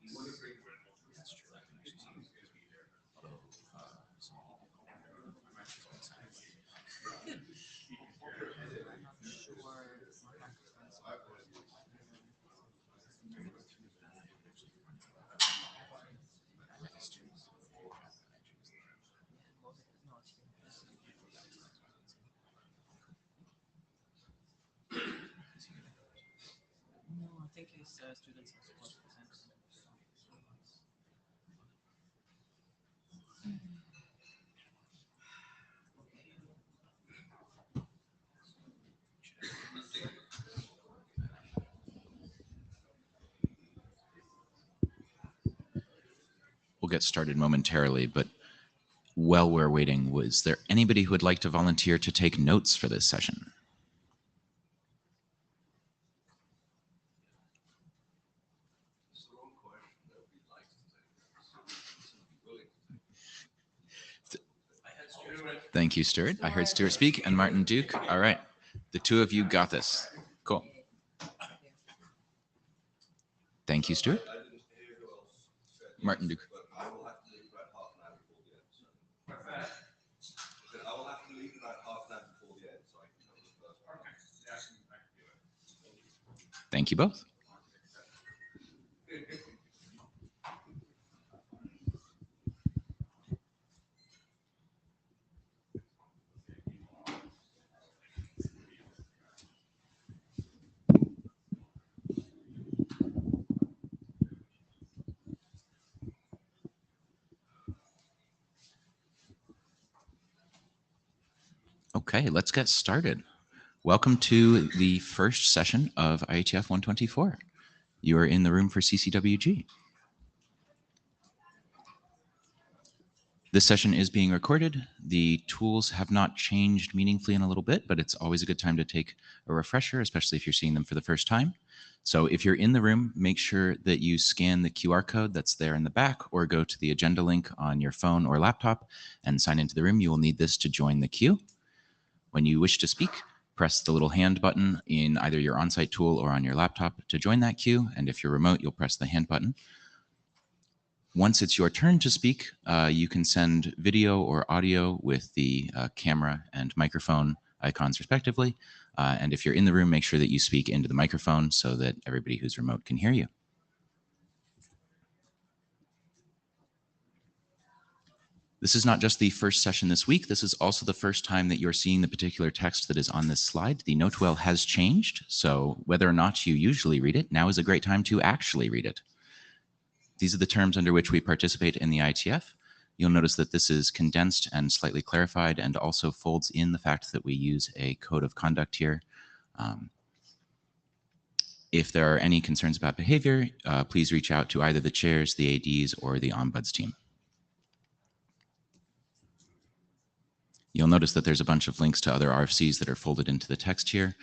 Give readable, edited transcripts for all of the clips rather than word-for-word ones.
No, I think his students are supposed to present. We'll get started momentarily, but while we're waiting, was there anybody who would like to volunteer to take notes for this session? Thank you, Stuart. I heard Stuart speak and Martin Duke. All right. The two of you got this. Cool. Thank you, Stuart. Martin Duke. Thank you both. Okay, let's get started. Welcome to the first session of IETF 124. You are in the room for CCWG. This session is being recorded. The tools have not changed meaningfully in a little bit, but it's always a good time to take a refresher, especially if you're seeing them for the first time. So if you're in the room, make sure that you scan the QR code that's there in the back or go to the agenda link on your phone or laptop and sign into the room. You will need this to join the queue. When you wish to speak, press the little hand button in either your on-site tool or on your laptop to join that queue. And if you're remote, you'll press the hand button. Once it's your turn to speak, you can send video or audio with the camera and microphone icons respectively. And if you're in the room, make sure that you speak into the microphone so that everybody who's remote can hear you. This is not just the first session this week. This is also the first time that you're seeing the particular text that is on this slide. The note well has changed, so whether or not you usually read it, now is a great time to actually read it. These are the terms under which we participate in the IETF. You'll notice that this is condensed and slightly clarified and also folds in the fact that we use a code of conduct here. If there are any concerns about behavior, please reach out to either the chairs, the ADs, or the Ombuds team. You'll notice that there's a bunch of links to other RFCs that are folded into the text here.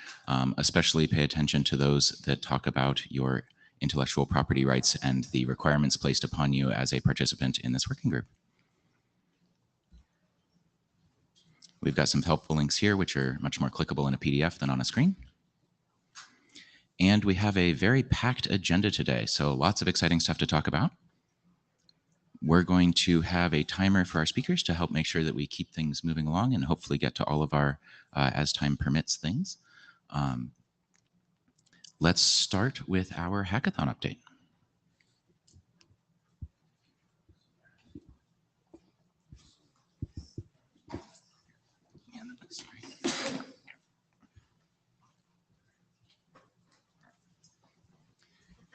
Especially pay attention to those that talk about your intellectual property rights and the requirements placed upon you as a participant in this working group. We've got some helpful links here, which are much more clickable in a PDF than on a screen. And we have a very packed agenda today, so lots of exciting stuff to talk about. We're going to have a timer for our speakers to help make sure that we keep things moving along and hopefully get to all of our, as time permits, things. Let's start with our hackathon update.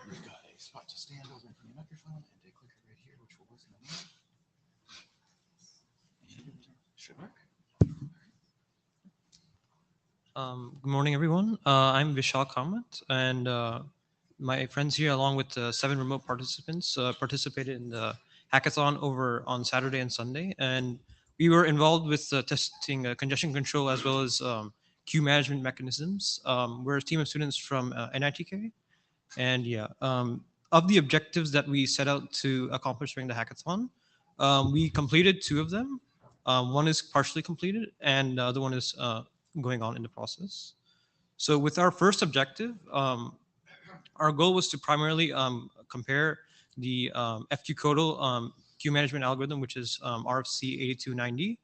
We've got a spot to stand over in front of the microphone and a clicker right here, which will work in a minute. Should work. Good morning, everyone. I'm Vishal Kamath, and my friends here, along with 7 remote participants, participated in the hackathon over on Saturday and Sunday. And we were involved with testing congestion control as well as queue management mechanisms. We're a team of students from NITK. And yeah, of the objectives that we set out to accomplish during the hackathon, we completed 2 of them. One is partially completed, and the other one is going on in the process. So with our first objective, our goal was to primarily compare the FQ Codal queue management algorithm, which is RFC 8290,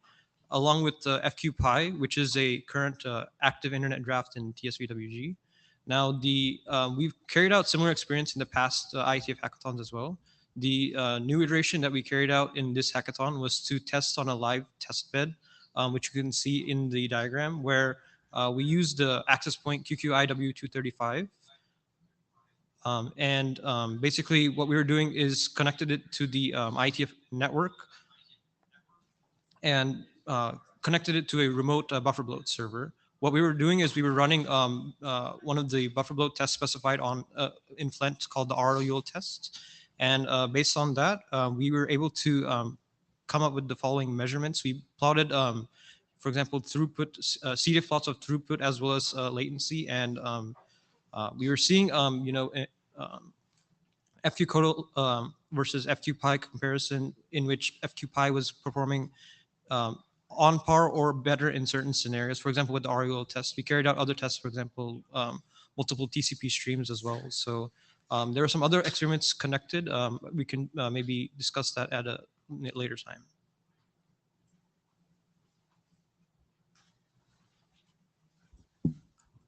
along with the FQPy, which is a current active internet draft in TSVWG. Now, we've carried out similar experience in the past IETF hackathons as well. The new iteration that we carried out in this hackathon was to test on a live test bed, which you can see in the diagram, where we used the access point QQIW235. Basically, what we were doing is connected it to the IETF network and connected it to a remote buffer bloat server. What we were doing is we were running one of the buffer bloat tests specified on in Flint called the ROUL test. And based on that, we were able to come up with the following measurements. We plotted, for example, throughput, CDF plots of throughput as well as latency. And we were seeing, FQ versus FQPy comparison, in which FQPy was performing on par or better in certain scenarios. For example, with the RUL test, we carried out other tests, for example, multiple TCP streams as well. So there are some other experiments connected. We can maybe discuss that at a later time.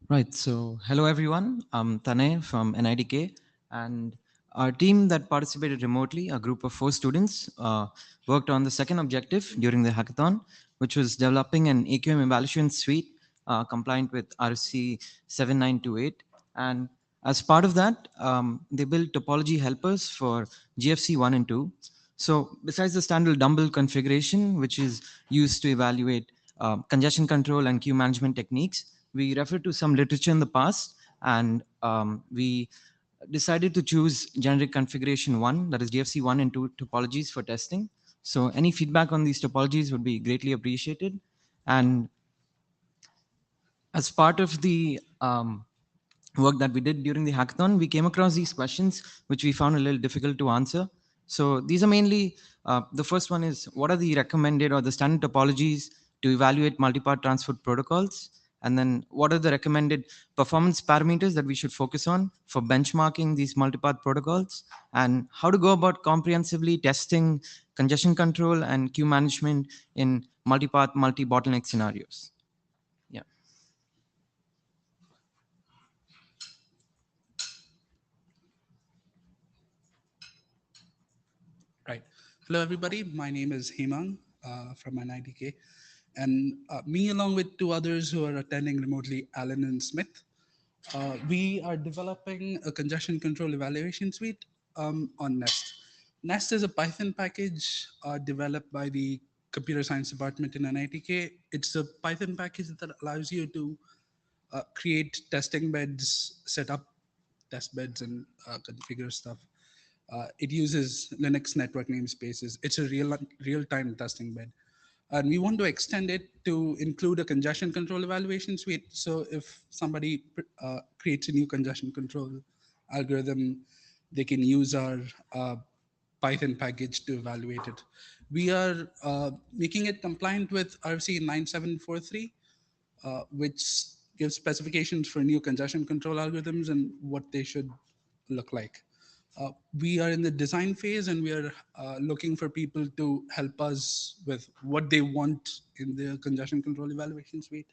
Right, so hello everyone. I'm Tanay from NIDK, and our team that participated remotely, a group of 4 students, worked on the second objective during the hackathon, which was developing an AQM evaluation suite compliant with RFC 7928. And as part of that, they built topology helpers for GFC 1 and 2. So besides the standard dumbbell configuration, which is used to evaluate congestion control and queue management techniques, we referred to some literature in the past, and we decided to choose generic configuration 1, that is GFC 1 and 2 topologies for testing. So any feedback on these topologies would be greatly appreciated. And as part of the work that we did during the hackathon, we came across these questions, which we found a little difficult to answer. So these are mainly, the first one is, what are the recommended or the standard topologies to evaluate multipath transport protocols? And then what are the recommended performance parameters that we should focus on for benchmarking these multipath protocols? And how to go about comprehensively testing congestion control and queue management in multipath, multi-bottleneck scenarios? Yeah. Right. Hello, everybody. My name is Hemang from NIDK. And me, along with 2 others who are attending remotely, Alan and Smith, we are developing a congestion control evaluation suite on Nest. Nest is a Python package developed by the computer science department in NITK. It's a Python package that allows you to create testing beds, set up test beds, and configure stuff. It uses Linux network namespaces. It's a real-time testing bed. And we want to extend it to include a congestion control evaluation suite. So if somebody creates a new congestion control algorithm, they can use our Python package to evaluate it. We are making it compliant with RFC 9743, which gives specifications for new congestion control algorithms and what they should look like. We are in the design phase, and we are looking for people to help us with what they want in the congestion control evaluation suite.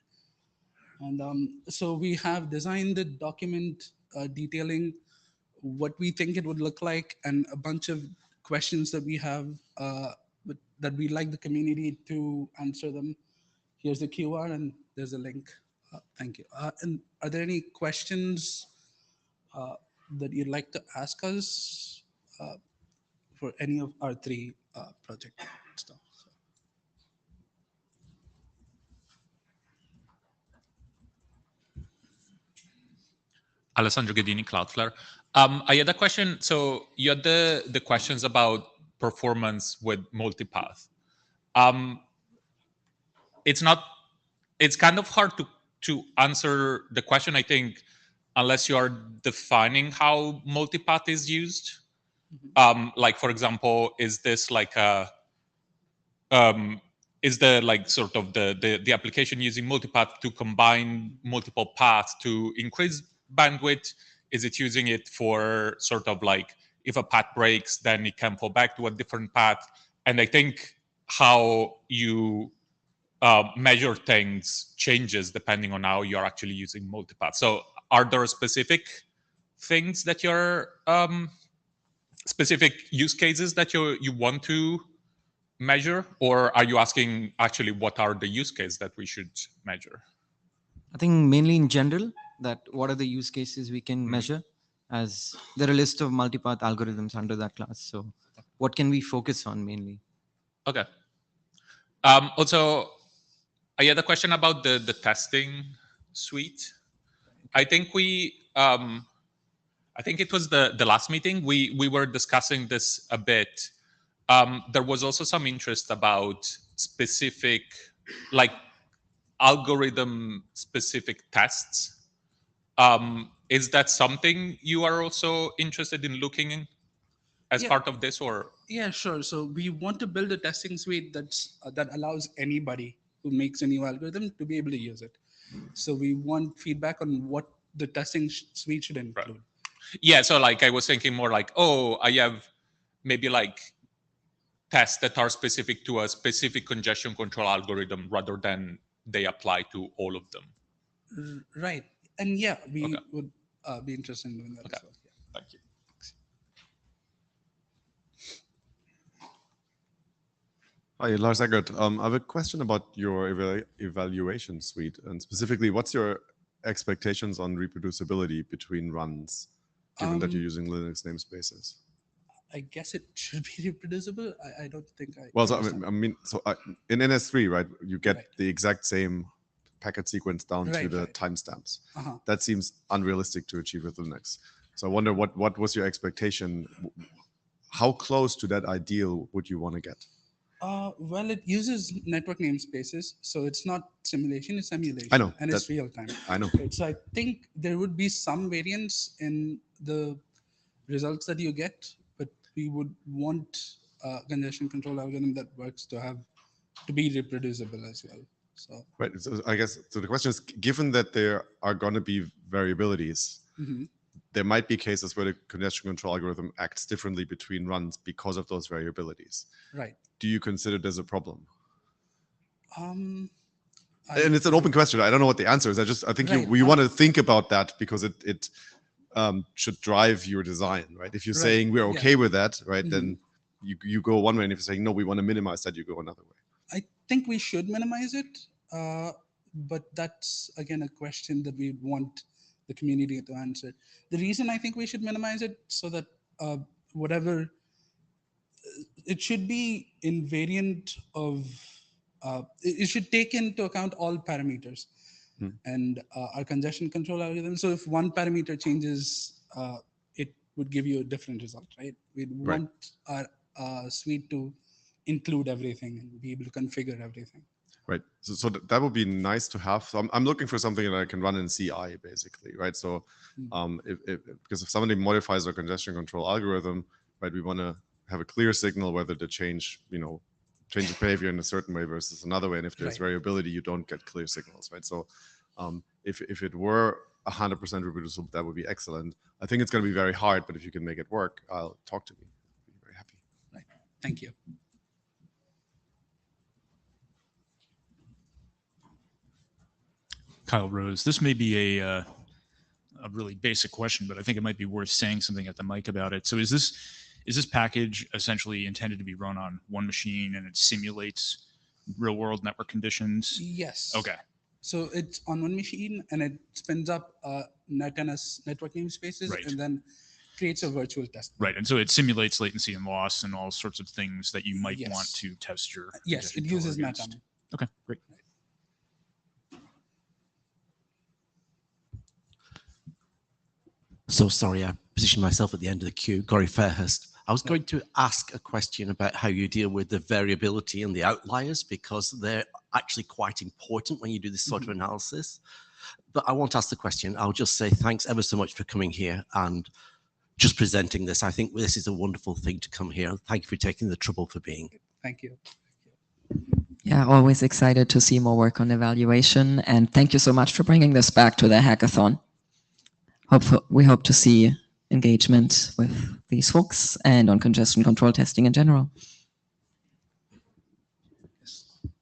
And so we have designed the document detailing what we think it would look like and a bunch of questions that we have that we'd like the community to answer them. Here's the QR, and there's a link. Thank you. And are there any questions that you'd like to ask us for any of our 3 project stuff? Alessandro Ghedini, Cloudflare. I had a question. So you had the questions about performance with multipath. It's kind of hard to answer the question, I think, unless you are defining how multipath is used. Like, for example, is this like is the like sort of the application using multipath to combine multiple paths to increase bandwidth? Is it using it for sort of like if a path breaks, then it can fall back to a different path. And I think how you measure things changes depending on how you're actually using multipath. So are there specific things that you're, specific use cases that you want to measure? Or are you asking actually what are the use cases that we should measure? I think mainly in general, that what are the use cases we can measure, as there are a list of multipath algorithms under that class. So what can we focus on mainly? Okay. Also, I had a question about the testing suite. I think I think it was the last meeting, we were discussing this a bit. There was also some interest about specific, like algorithm specific tests. Is that something you are also interested in looking in as part of this, or? Yeah, sure. So we want to build a testing suite that allows anybody who makes a new algorithm to be able to use it. So we want feedback on what the testing suite should include. Right. Yeah, so like I was thinking more like, oh, I have maybe like tests that are specific to a specific congestion control algorithm rather than they apply to all of them. Right. And yeah, we would be interested in doing that as well. Yeah. Thank you. Hi, Lars Eggert. I have a question about your evaluation suite, and specifically, what's your expectations on reproducibility between runs, given that you're using Linux namespaces? I guess it should be reproducible. I don't think I. Well, so, in NS3, right, you get the exact same packet sequence down to the timestamps. That seems unrealistic to achieve with Linux. So I wonder what was your expectation? How close to that ideal would you want to get? Well, it uses network namespaces, so it's not simulation, it's emulation. I know. And it's real time. I know. Right, so I think there would be some variance in the results that you get, but we would want a congestion control algorithm that works to be reproducible as well. So, right. So I guess the question is, given that there are going to be variabilities, there might be cases where the congestion control algorithm acts differently between runs because of those variabilities. Right. Do you consider this a problem? And it's an open question. I don't know what the answer is. I think we want to think about that because it should drive your design, right? If you're saying we're okay with that, right, then you go one way, and if you're saying no, we want to minimize that, you go another way. I think we should minimize it, but that's again a question that we want the community to answer. The reason I think we should minimize it so that it should be invariant of, it should take into account all parameters and our congestion control algorithm. So if one parameter changes, it would give you a different result, right? We'd want our suite to include everything and be able to configure everything. Right. So that would be nice to have. So I'm looking for something that I can run in CI, basically, right? So because if somebody modifies our congestion control algorithm, right, we want to have a clear signal whether the change of behavior in a certain way versus another way. And if there's variability, you don't get clear signals, right? So if it were 100% reproducible, that would be excellent. I think it's going to be very hard, but if you can make it work, talk to me. I'll be very happy. Right. Thank you. Kyle Rose. This may be a really basic question, but I think it might be worth saying something at the mic about it. So is this package essentially intended to be run on one machine and it simulates real world network conditions? Yes. Okay. So it's on one machine and it spins up NetNS network namespaces and then creates a virtual test. Right. And so it simulates latency and loss and all sorts of things that you might want to test your. Yes, it uses NetNS. Okay, great. So sorry, I positioned myself at the end of the queue. Gori Fairhurst. I was going to ask a question about how you deal with the variability and the outliers, because they're actually quite important when you do this sort of analysis. But I won't ask the question. I'll just say thanks ever so much for coming here and just presenting this. I think this is a wonderful thing to come here. Thank you for taking the trouble for being. Thank you. Yeah, always excited to see more work on evaluation. And thank you so much for bringing this back to the hackathon. We hope to see engagement with these folks and on congestion control testing in general.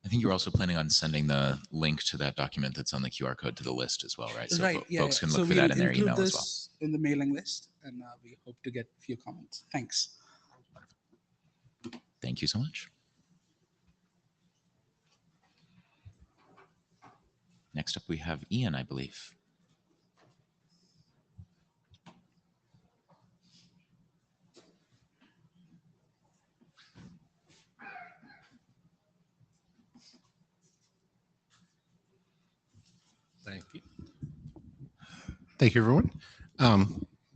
I think you're also planning on sending the link to that document that's on the QR code to the list as well, right? So Right, folks can So look for that we'll in their include email as well. this in the mailing list, and we hope to get a few comments. Thanks. Thank you so much. Next up, we have Ian, I believe. Thank you. Thank you, everyone.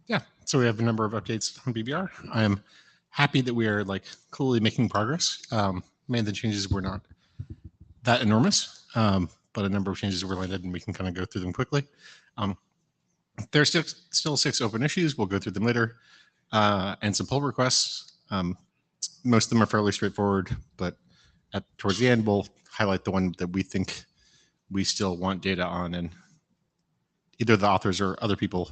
Yeah, so we have a number of updates on BBR. I am happy that we are clearly making progress. Many of the changes were not that enormous, but a number of changes were landed, and we can kind of go through them quickly. There's still 6 open issues. We'll go through them later, and some pull requests. Most of them are fairly straightforward, but towards the end, we'll highlight the one that we think we still want data on, and either the authors or other people,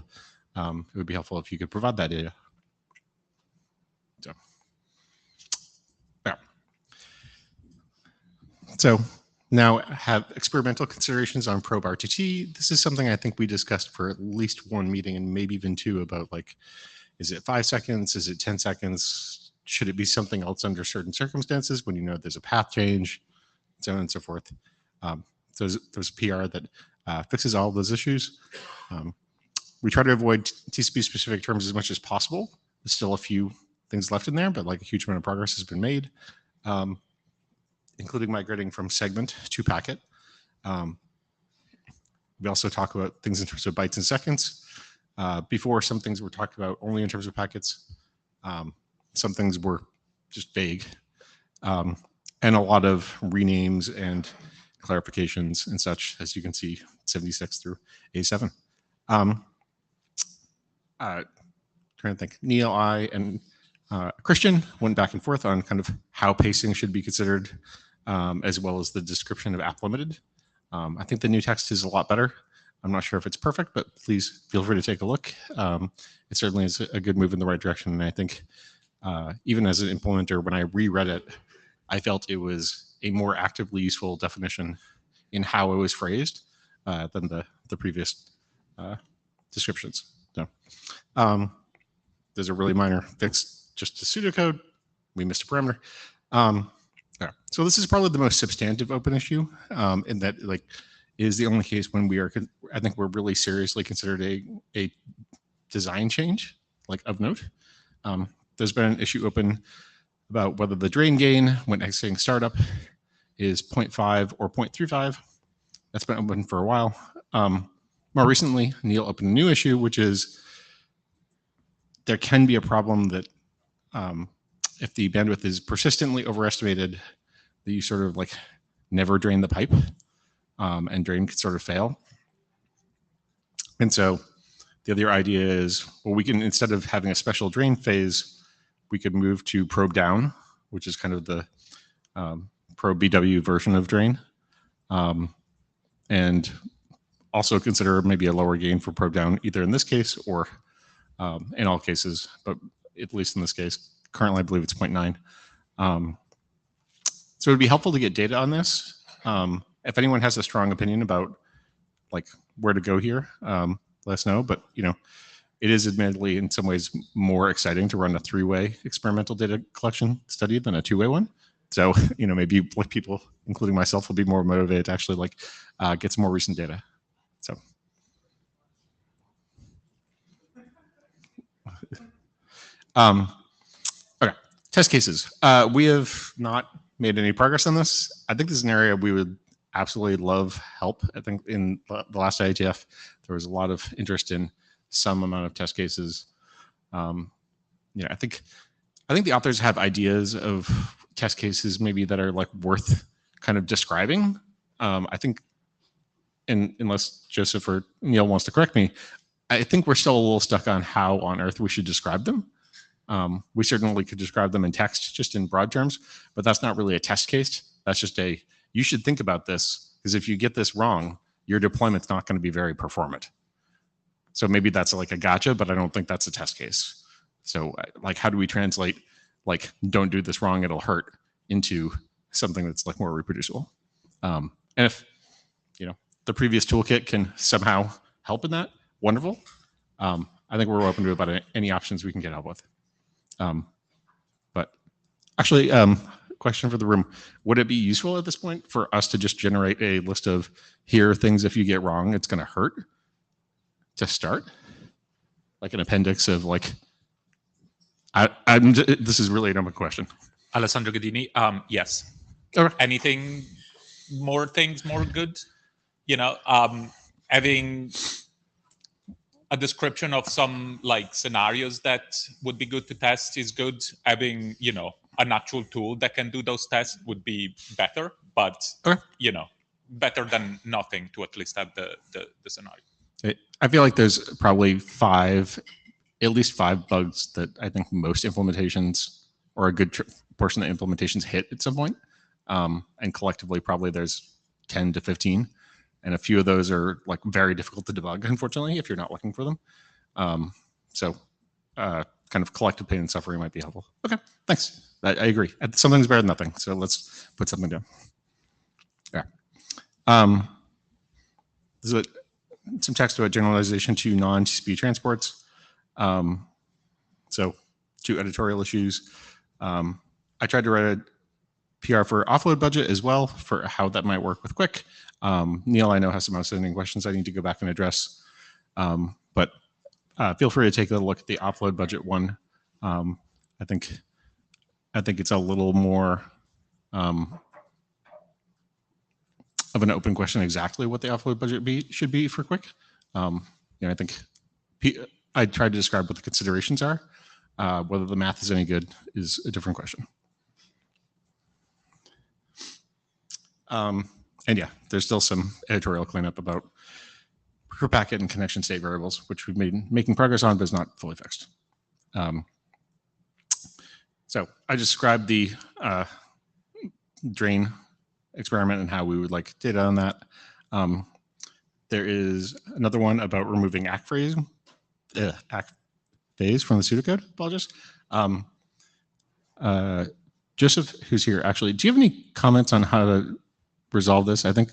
it would be helpful if you could provide that data. So now have experimental considerations on probe RTT. This is something I think we discussed for at least one meeting and maybe even 2 about is it 5 seconds? Is it 10 seconds? Should it be something else under certain circumstances when you know there's a path change, so on and so forth. There's a PR that fixes all of those issues. We try to avoid TCP specific terms as much as possible. There's still a few things left in there, but a huge amount of progress has been made, including migrating from segment to packet. We also talk about things in terms of bytes and seconds. Before, some things were talked about only in terms of packets. Some things were just vague. And a lot of renames and clarifications and such, as you can see, 76 through 87. Trying to think. Neil, I, and Christian went back and forth on kind of how pacing should be considered, as well as the description of app limited. I think the new text is a lot better. I'm not sure if it's perfect, but please feel free to take a look. It certainly is a good move in the right direction. And I think even as an implementer, when I reread it, I felt it was a more actively useful definition in how it was phrased than the previous descriptions. So there's a really minor fix just to pseudocode. We missed a parameter. Yeah. So this is probably the most substantive open issue in that is the only case when we are, I think we're really seriously considered a design change of note. There's been an issue open about whether the drain gain when exiting startup is 0.5 or 0.35. That's been open for a while. More recently, Neil opened a new issue, which is there can be a problem that if the bandwidth is persistently overestimated, that you sort of never drain the pipe and drain could sort of fail. And so the other idea is, well, we can, instead of having a special drain phase, we could move to probe down, which is kind of the probe BW version of drain. And also consider maybe a lower gain for probe down, either in this case or in all cases, but at least in this case, currently I believe it's 0.9. So it'd be helpful to get data on this. If anyone has a strong opinion about where to go here, let us know. But it is admittedly in some ways more exciting to run a 3-way experimental data collection study than a 2-way one. So maybe people, including myself, will be more motivated to actually get some more recent data. So. Okay, test cases. We have not made any progress on this. I think this is an area we would absolutely love help. I think in the last IETF, there was a lot of interest in some amount of test cases. I think the authors have ideas of test cases maybe that are worth kind of describing. I think, and unless Joseph or Neil wants to correct me, I think we're still a little stuck on how on earth we should describe them. We certainly could describe them in text, just in broad terms, but that's not really a test case. That's just you should think about this, because if you get this wrong, your deployment's not going to be very performant. So maybe that's like a gotcha, but I don't think that's a test case. So like, how do we translate like, don't do this wrong, it'll hurt, into something that's like more reproducible? And if, you know, the previous toolkit can somehow help in that, wonderful. I think we're open to about any options we can get help with. But actually, question for the room, would it be useful at this point for us to just generate a list of here are things if you get wrong, it's gonna hurt to start? Like an appendix of like, this is really an open question. Alessandro Godini, yes. Okay. Anything, more things, more good? You know, having a description of some like scenarios that would be good to test is good. Having, you know, an actual tool that can do those tests would be better, but you know, better than nothing to at least have the scenario. I feel like there's probably at least five bugs that I think most implementations, or a good portion of implementations, hit at some point. And collectively, probably there's 10 to 15. And a few of those are like very difficult to debug, unfortunately, if you're not looking for them. So kind of collective pain and suffering might be helpful. Okay, thanks. I agree. Something's better than nothing. So let's put something down. Yeah. This is some text about generalization to non-TCP transports. So 2 editorial issues. I tried to write a PR for offload budget as well for how that might work with Quick. Neil, I know, has some outstanding questions I need to go back and address. But feel free to take a look at the offload budget one. I think it's a little more of an open question exactly what the offload budget should be for Quick. You know, I think I tried to describe what the considerations are. Whether the math is any good is a different question. And yeah, there's still some editorial cleanup about per packet and connection state variables, which we've been making progress on, but is not fully fixed. So I described the drain experiment and how we would like data on that. There is another one about removing ACK phase from the pseudocode. Apologies. Joseph, who's here, actually, do you have any comments on how to resolve this? I think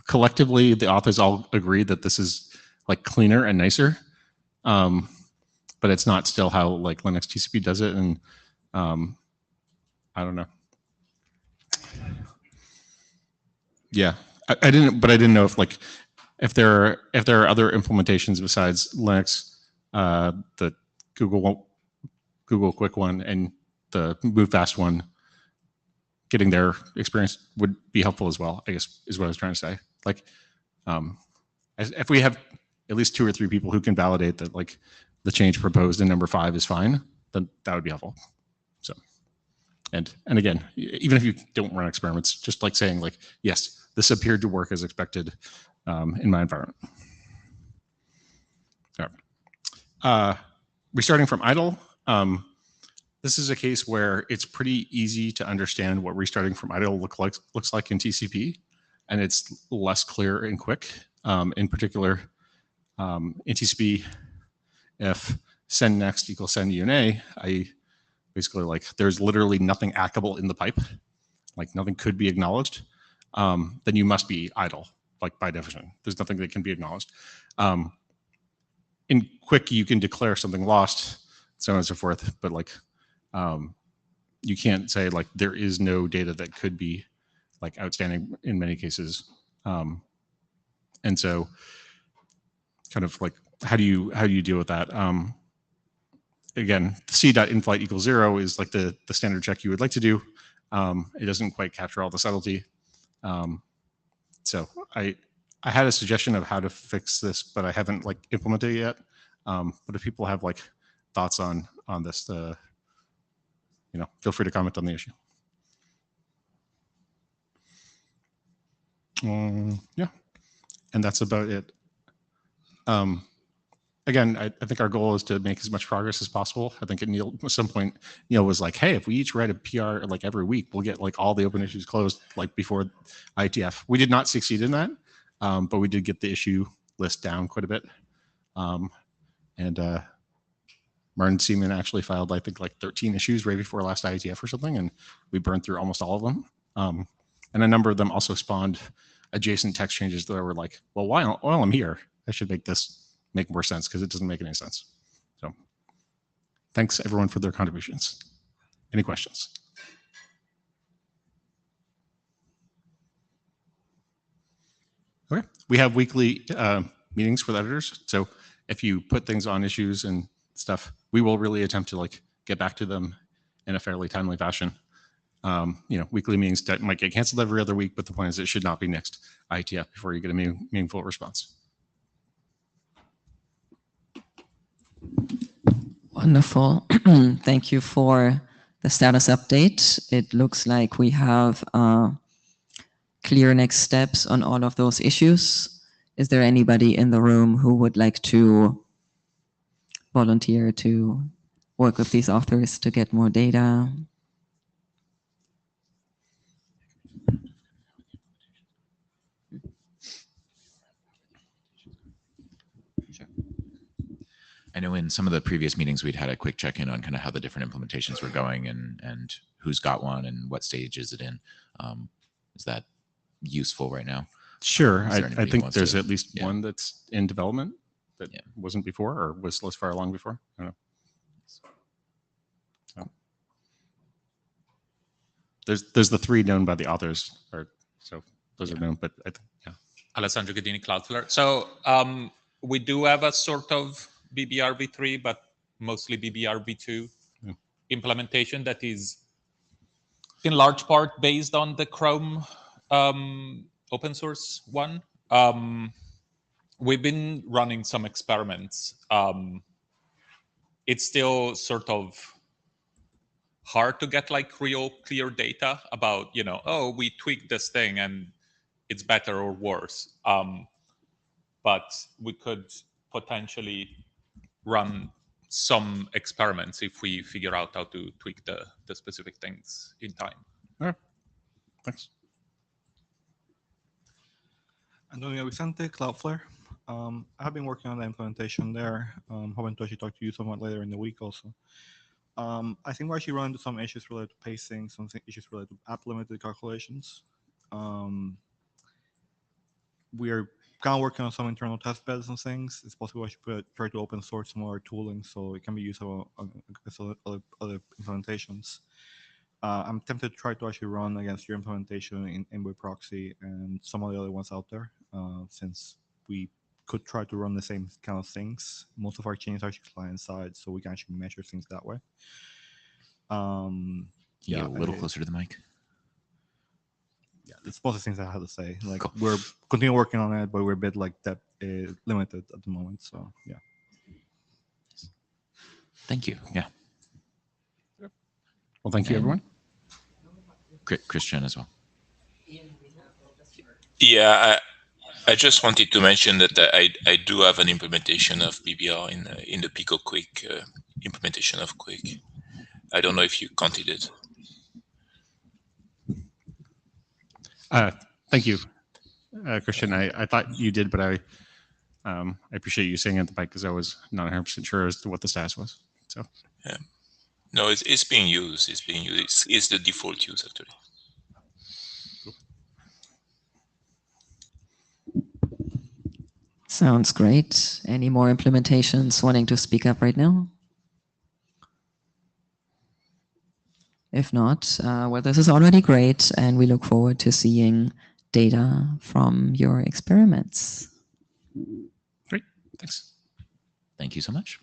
collectively the authors all agree that this is like cleaner and nicer, but it's not still how like Linux TCP does it, and I don't know. Yeah, I didn't know if like if there are other implementations besides Linux, the Google Quick one and the Move Fast one, getting their experience would be helpful as well, I guess, is what I was trying to say. Like, if we have at least 2 or 3 people who can validate that like the change proposed in number 5 is fine, then that would be helpful. So, and again, even if you don't run experiments, just like saying like, yes, this appeared to work as expected in my environment. All right. Restarting from idle. This is a case where it's pretty easy to understand what restarting from idle looks like in TCP, and it's less clear and quick. In particular, in TCP, if send next equals send UNA, I basically like there's literally nothing hackable in the pipe, like nothing could be acknowledged, then you must be idle, like by definition. There's nothing that can be acknowledged. In Quick, you can declare something lost, so on and so forth, but like you can't say like there is no data that could be like outstanding in many cases. And so kind of like how do you deal with that? Again, c.inflight equals 0 is like the standard check you would like to do. It doesn't quite capture all the subtlety. So I had a suggestion of how to fix this, but I haven't like implemented it yet. But if people have like thoughts on this, you know, feel free to comment on the issue. Yeah, and that's about it. Again, I think our goal is to make as much progress as possible. I think at some point, Neil was like, hey, if we each write a PR like every week, we'll get like all the open issues closed like before IETF. We did not succeed in that, but we did get the issue list down quite a bit. And Martin Seaman actually filed, I think, like 13 issues right before last IETF or something, and we burned through almost all of them. And a number of them also spawned adjacent text changes that were like, well, while I'm here, I should make this make more sense because it doesn't make any sense. So thanks everyone for their contributions. Any questions? Okay, we have weekly meetings with editors. So if you put things on issues and stuff, we will really attempt to like get back to them in a fairly timely fashion. Weekly meetings that might get canceled every other week, but the point is it should not be next IETF before you get a meaningful response. Wonderful. Thank you for the status update. It looks like we have clear next steps on all of those issues. Is there anybody in the room who would like to volunteer to work with these authors to get more data? I know in some of the previous meetings, we'd had a quick check-in on kind of how the different implementations were going and who's got one and what stage is it in. Is that useful right now? Sure. Is there I anybody who think wants there's to- at least yeah. one that's in development that Yeah. wasn't before or was less far along before. I don't know. So, there's the three known by the authors, so those are known, but I think, yeah. Alessandro Ghedini, Cloudflare. So we do have a sort of BBRv3, but mostly BBRv2 implementation that is in large part based on the Chrome open source one. We've been running some experiments. It's still sort of hard to get like real clear data about, oh, we tweaked this thing and it's better or worse. But we could potentially run some experiments if we figure out how to tweak the specific things in time. All right. Thanks. Antonio Vicente, Cloudflare. I have been working on the implementation there. Hoping to actually talk to you somewhat later in the week also. I think we're actually running into some issues related to pacing, some issues related to app limited calculations. We are kind of working on some internal test beds and things. It's possible I should try to open source some of our tooling so it can be used for other implementations. I'm tempted to try to actually run against your implementation in Envoy Proxy and some of the other ones out there, since we could try to run the same kind of things. Most of our chains are actually client-side, so we can actually measure things that way. Yeah, a little closer to the mic. Yeah, it's both the things I have to say. Like Cool. we're continuing working on it, but we're a bit like that limited at the moment. So yeah. Thank you. Yeah. Well, thank you, everyone. Christian as well. Yeah, I just wanted to mention that I do have an implementation of BBR in the Pico Quick implementation of Quick. I don't know if you counted it. Thank you, Christian. I thought you did, but I appreciate you saying it at the mic because I was not 100% sure as to what the status was. So Yeah. No, it's being used. It's being used. It's the default use actually. Sounds great. Any more implementations wanting to speak up right now? If not, well, this is already great, and we look forward to seeing data from your experiments. great, thanks. Thank you so much.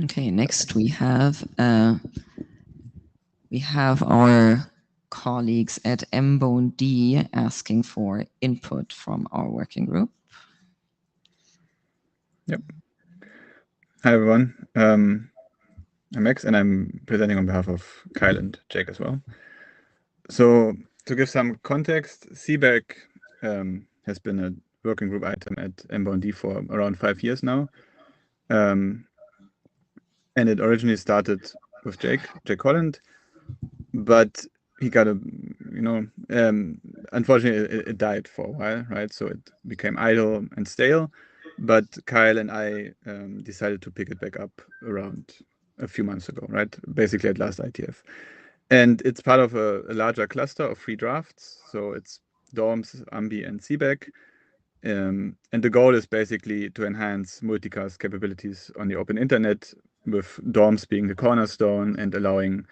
Okay, next we have our colleagues at MBOND asking for input from our working group. Yep. Hi, everyone. I'm Max, and I'm presenting on behalf of Kyle and Jake as well. So to give some context, CBAC has been a working group item at MBOND for around 5 years now. And it originally started with Jake Holland, but he got unfortunately it died for a while, right? So it became idle and stale, but Kyle and I decided to pick it back up around a few months ago, right? Basically at last IETF. And it's part of a larger cluster of 3 drafts. So it's DORMS, AMBI, and CBAC. And the goal is basically to enhance multicast capabilities on the open internet, with DORMS being the cornerstone and allowing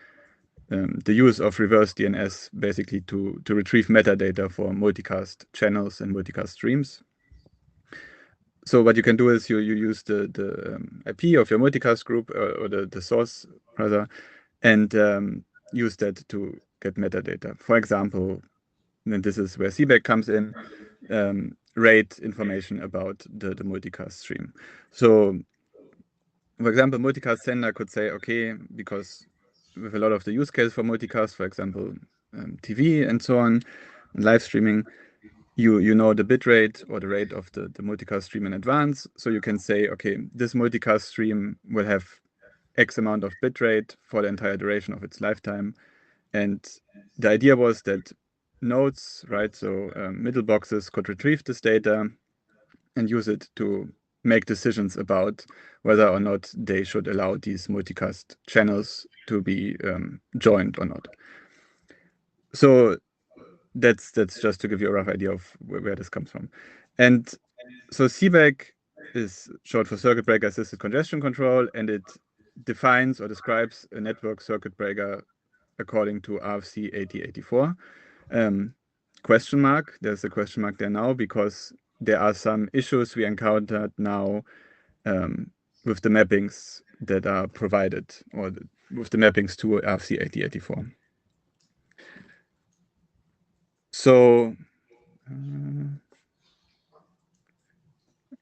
the use of reverse DNS basically to retrieve metadata for multicast channels and multicast streams. So what you can do is you use the IP of your multicast group or the source rather, and use that to get metadata. For example, and this is where CBAC comes in, rate information about the multicast stream. So for example, multicast sender could say, okay, because with a lot of the use cases for multicast, for example, TV and so on, and live streaming, you know the bit rate or the rate of the multicast stream in advance. So you can say, okay, this multicast stream will have X amount of bit rate for the entire duration of its lifetime. And the idea was that nodes, right, so middle boxes could retrieve this data and use it to make decisions about whether or not they should allow these multicast channels to be joined or not. So that's just to give you a rough idea of where this comes from. And so CBAC is short for Circuit Breaker Assisted Congestion Control, and it defines or describes a network circuit breaker according to RFC 8084. Question mark, there's a question mark there now because there are some issues we encountered now with the mappings that are provided, or with the mappings to RFC 8084. So,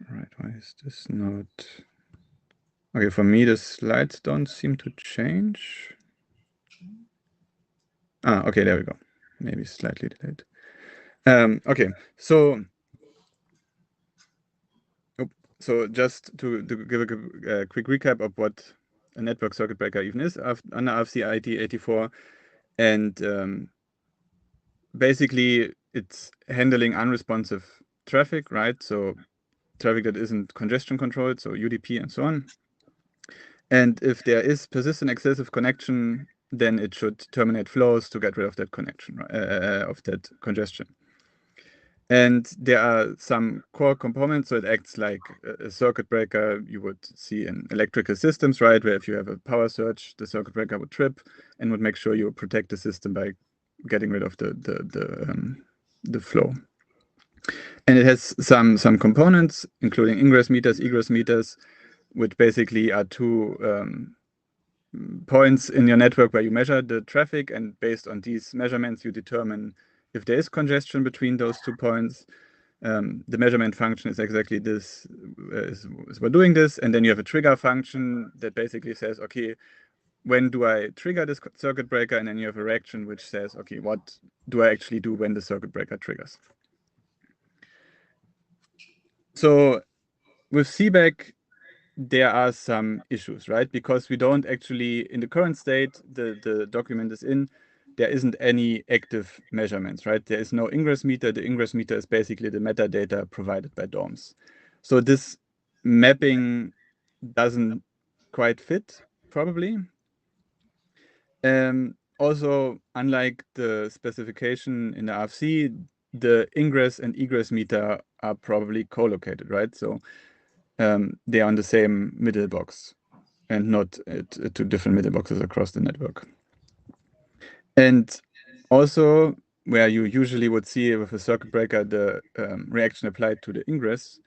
right, why is this not? Okay, for me, the slides don't seem to change. Okay, there we go. Maybe slightly delayed. Okay, so just to give a quick recap of what a network circuit breaker even is under RFC 8084, and basically it's handling unresponsive traffic, right? So traffic that isn't congestion controlled, so UDP and so on. And if there is persistent excessive connection, then it should terminate flows to get rid of that connection, of that congestion. And there are some core components, so it acts like a circuit breaker you would see in electrical systems, right? Where if you have a power surge, the circuit breaker would trip and would make sure you protect the system by getting rid of the flow. And it has some components, including ingress meters, egress meters, which basically are 2 points in your network where you measure the traffic, and based on these measurements, you determine if there is congestion between those 2 points. The measurement function is exactly this, is we're doing this, and then you have a trigger function that basically says, okay, when do I trigger this circuit breaker? And then you have a reaction which says, okay, what do I actually do when the circuit breaker triggers? So with CBAC, there are some issues, right? Because we don't actually, in the current state, the document is in, there isn't any active measurements, right? There is no ingress meter. The ingress meter is basically the metadata provided by DORMS. So this mapping doesn't quite fit, probably. Also, unlike the specification in the RFC, the ingress and egress meter are probably co-located, right? So they are on the same middle box and not at 2 different middle boxes across the network. And also, where you usually would see with a circuit breaker the reaction applied to the ingress,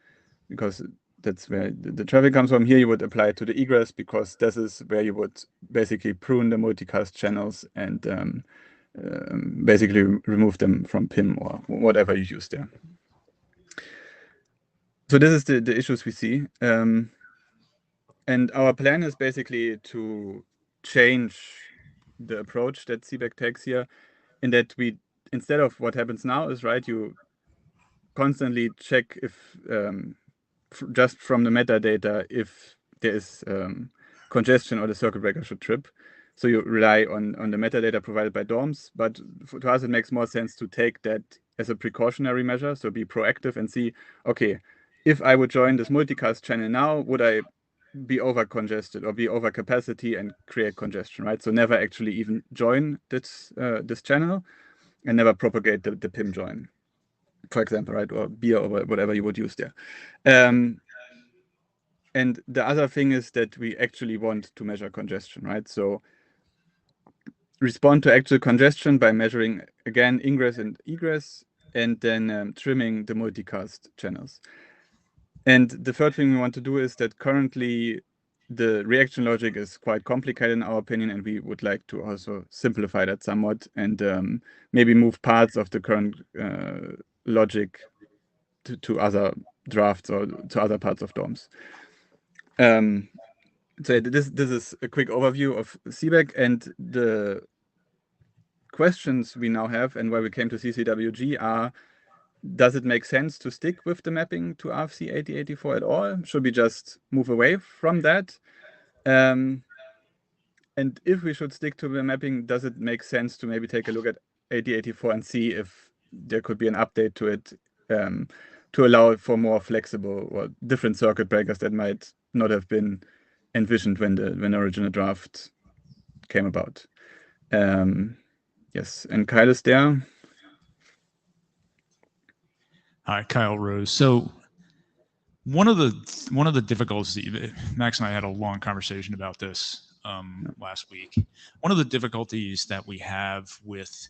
because that's where the traffic comes from. Here you would apply it to the egress, because this is where you would basically prune the multicast channels and basically remove them from PIM or whatever you use there. So this is the issues we see. And our plan is basically to change the approach that CBEC takes here, in that we, instead of what happens now is, right, you constantly check if just from the metadata if there is congestion or the circuit breaker should trip. So you rely on the metadata provided by DORMs, but to us it makes more sense to take that as a precautionary measure. So be proactive and see, okay, if I would join this multicast channel now, would I be over congested or be over capacity and create congestion, right? So never actually even join this channel and never propagate the PIM join, for example, right? Or beer or whatever you would use there. And the other thing is that we actually want to measure congestion, right? So respond to actual congestion by measuring, again, ingress and egress, and then trimming the multicast channels. And the third thing we want to do is that currently the reaction logic is quite complicated in our opinion, and we would like to also simplify that somewhat and maybe move parts of the current logic to other drafts or to other parts of DOMs. So this is a quick overview of CBEC, and the questions we now have and why we came to CCWG are: does it make sense to stick with the mapping to RFC 8084 at all? Should we just move away from that? And if we should stick to the mapping, does it make sense to maybe take a look at 8084 and see if there could be an update to it to allow for more flexible or different circuit breakers that might not have been envisioned when the original draft came about? Yes, and Kyle is there. Hi, Kyle Rose. So one of the difficulties, Max and I had a long conversation about this last week. One of the difficulties that we have with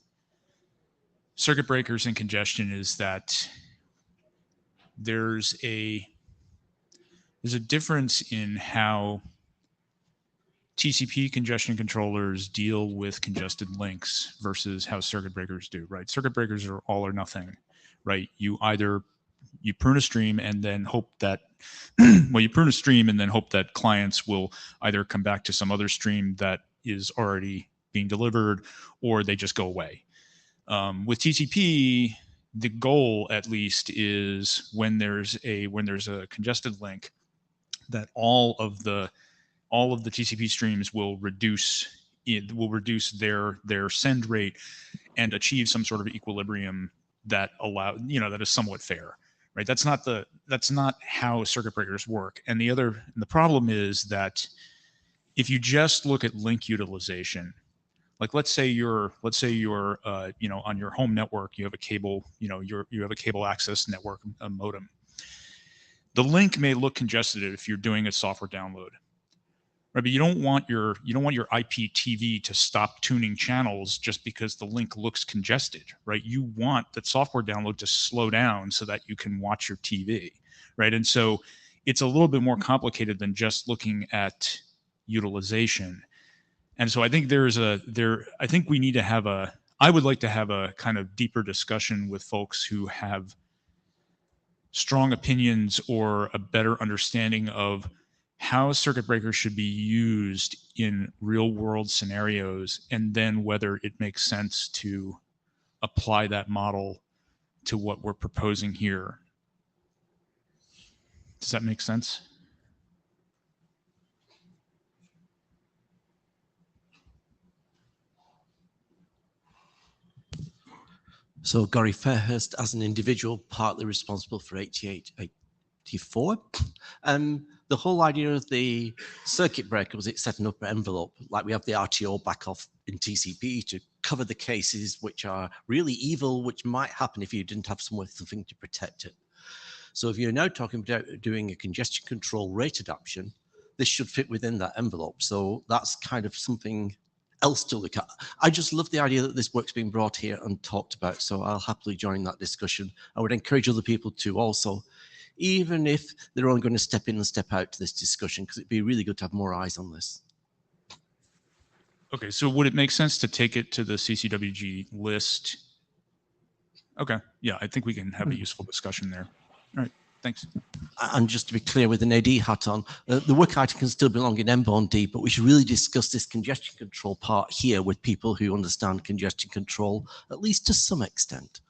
circuit breakers and congestion is that there's a difference in how TCP congestion controllers deal with congested links versus how circuit breakers do, right? Circuit breakers are all or nothing, right? You prune a stream and then hope that, you prune a stream and then hope that clients will either come back to some other stream that is already being delivered, or they just go away. With TCP, the goal at least is when there's a congested link, that all of the TCP streams will reduce their send rate and achieve some sort of equilibrium that that is somewhat fair, right? That's not how circuit breakers work. And the problem is that if you just look at link utilization, like let's say you're on your home network, you have a cable, you have a cable access network, a modem. The link may look congested if you're doing a software download, right? But you don't want your IPTV to stop tuning channels just because the link looks congested, right? You want that software download to slow down so that you can watch your TV, right? And so it's a little bit more complicated than just looking at utilization. And so I think I think we need to have I would like to have a kind of deeper discussion with folks who have strong opinions or a better understanding of how circuit breakers should be used in real world scenarios, and then whether it makes sense to apply that model to what we're proposing here. Does that make sense? So Gary Fairhurst, as an individual, partly responsible for 8084. The whole idea of the circuit breaker was it set an upper envelope, like we have the RTO back off in TCP to cover the cases which are really evil, which might happen if you didn't have something to protect it. So if you're now talking about doing a congestion control rate adaptation, this should fit within that envelope. So that's kind of something else to look at. I just love the idea that this work's being brought here and talked about, so I'll happily join that discussion. I would encourage other people to also, even if they're only going to step in and step out to this discussion, because it'd be really good to have more eyes on this. Okay, so would it make sense to take it to the CCWG list? Okay, yeah, I think we can have a useful discussion there. All right, Thanks. And just to be clear, with an AD hat on, the work item can still belong in M-Bond-D, but we should really discuss this congestion control part here with people who understand congestion control, at least to some extent.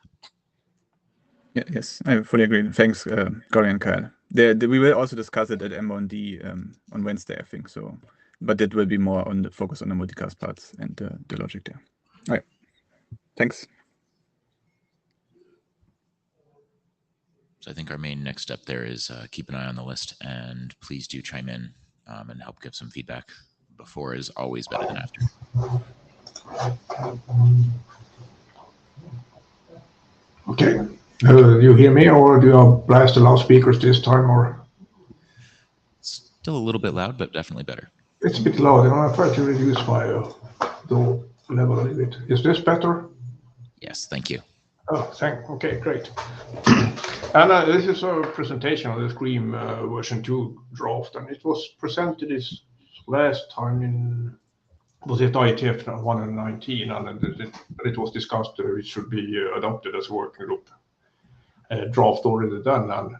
Yeah, yes, I fully agree. Thanks, Cory and Kyle. We will also discuss it at M1D on Wednesday, I think. So, but it will be more on the focus on the multicast parts and the logic there. All right. Thanks. So I think our main next step there is keep an eye on the list, and please do chime in and help give some feedback. Before is always better than after. Okay. Do you hear me, or do you blast the loudspeakers this time? Or still a little bit loud, but definitely better. It's a bit loud. I'm gonna try to reduce my the level a little bit. Is this better? Yes, thank you. Oh, okay, great. And this is a presentation of the Scream version 2 draft, and it was presented this last time in, was it IETF 119, and it was discussed it should be adopted as a working group. Draft already done, and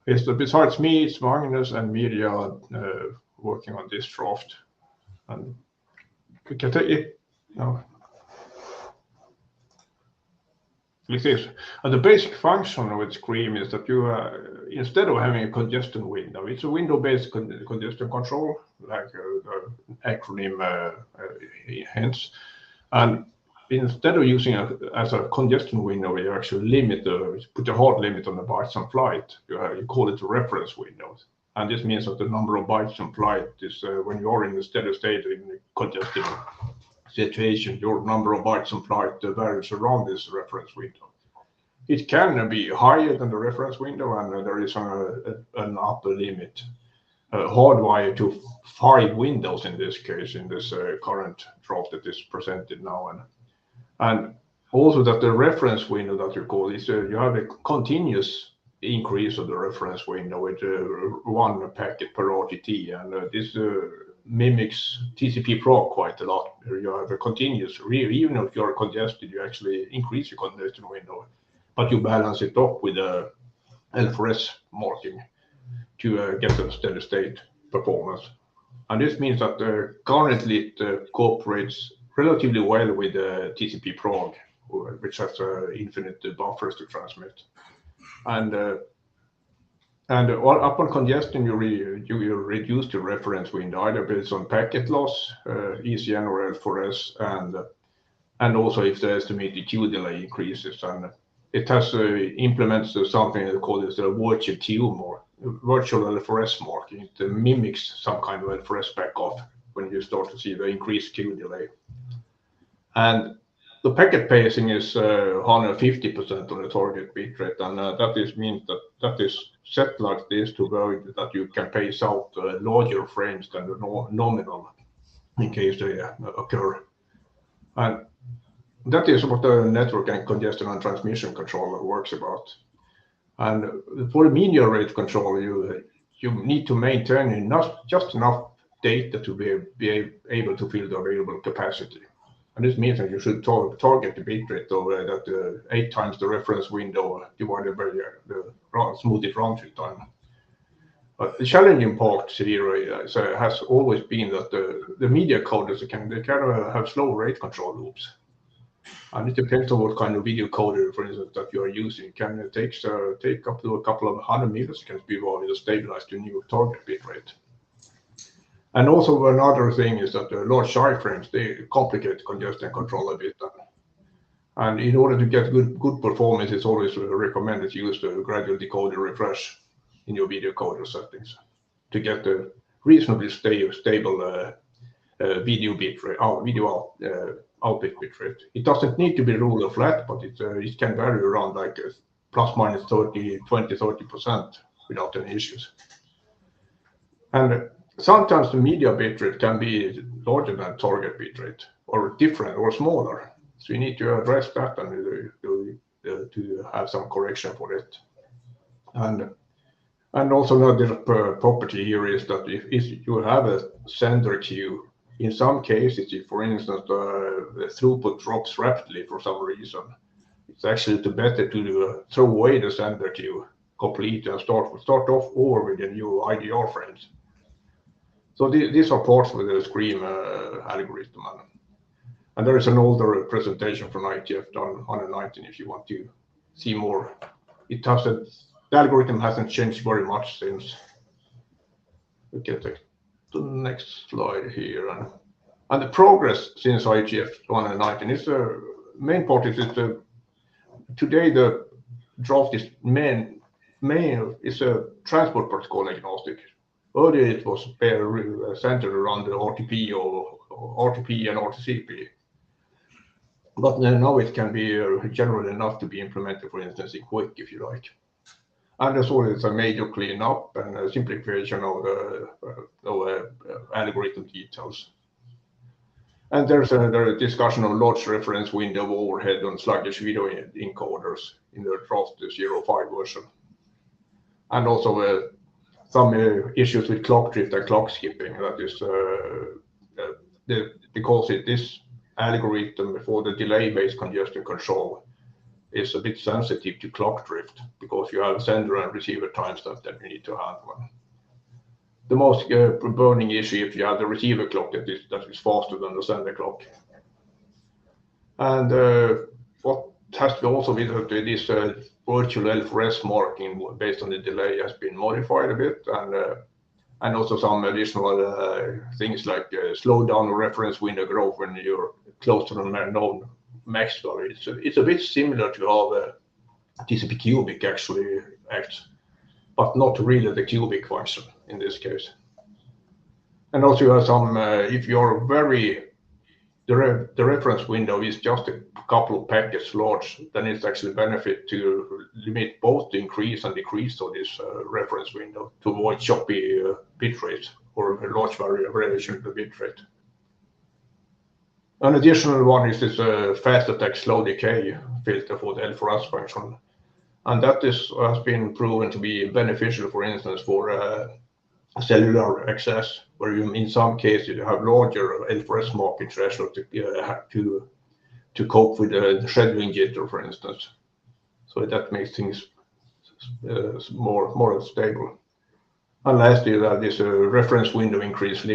it's besides me, it's Magnus and Media working on this draft. And we can take it now. Like this. And the basic function with Scream is that you, instead of having a congestion window, it's a window-based congestion control, like the acronym hence. And instead of using it as a congestion window, you actually put a hard limit on the bytes on flight. You call it a reference window. And this means that the number of bytes on flight is when you are in a steady state in a congested situation, your number of bytes on flight varies around this reference window. It can be higher than the reference window, and there is an upper limit hardwired to 5 windows in this case, in this current draft that is presented now. And also that the reference window that you call is you have a continuous increase of the reference window with 1 packet per RTT, and this mimics TCP prog quite a lot. You have a continuous, even if you're congested, you actually increase your congestion window, but you balance it up with a LFRS marking to get a steady state performance. And this means that currently it cooperates relatively well with TCP prog, which has infinite buffers to transmit. And upon congestion, you reduce the reference window either based on packet loss, ECN or L4S, and also if the estimated queue delay increases. And it has implements something called the virtual queue virtual LFRS marking. It mimics some kind of LFRS backoff when you start to see the increased queue delay. And the packet pacing is 150% on the target bitrate, and that means that is set like this to avoid that you can pace out larger frames than the nominal in case they occur. And that is what the network and congestion and transmission controller works about. And for the media rate control, you need to maintain just enough data to be able to fill the available capacity. And this means that you should target the bitrate of that 8 times the reference window divided by the smoothest round trip time. But the challenging part here has always been that the media coders can have slow rate control loops. And it depends on what kind of video coder, for instance, that you are using. It can take up to a couple of 100 milliseconds before you stabilize the new target bitrate. And also another thing is that the large iframes, they complicate congestion control a bit. And in order to get good performance, it's always recommended to use the gradual decoder refresh in your video coder settings to get a reasonably stable video bitrate, video output bitrate. It doesn't need to be ruler flat, but it can vary around like plus minus 20-30% without any issues. And sometimes the media bitrate can be larger than target bitrate, or different, or smaller. So you need to address that and to have some correction for it. And also another property here is that if you have a sender queue, in some cases, if, for instance, the throughput drops rapidly for some reason, it's actually better to throw away the sender queue complete and start off over with the new IDR frames. So these are parts of the Scream algorithm. And there is an older presentation from IETF done on the 19 if you want to see more. The algorithm hasn't changed very much since. We can take the next slide here. And the progress since IETF 119 is the main part is that today the draft is main is a transport protocol agnostic. Earlier it was centered around the RTP or RTP and RTCP. But now it can be general enough to be implemented, for instance, in Quick, if you like. And there's always a major cleanup and a simplification of the algorithm details. And there's a discussion of large reference window overhead on sluggish video encoders in the draft 05 version. And also some issues with clock drift and clock skipping. That is because this algorithm for the delay-based congestion control is a bit sensitive to clock drift because you have sender and receiver timestamp that you need to handle. The most burning issue if you have the receiver clock that is faster than the sender clock. And what has to also be that this virtual L4S marking based on the delay has been modified a bit, and also some additional things like slow down the reference window growth when you're close to the known max value. It's a bit similar to how TCP cubic actually acts, but not really the cubic function in this case. And also you have some, if you're the reference window is just a couple of packets large, then it's actually benefit to limit both the increase and decrease of this reference window to avoid choppy bitrate or a large variation in the bitrate. An additional one is this fast attack slow decay filter for the L4S function. And that has been proven to be beneficial, for instance, for cellular access, where you, in some cases, you have larger L4S marking threshold to cope with the scheduling jitter, for instance. So that makes things more stable. And lastly, this reference window increase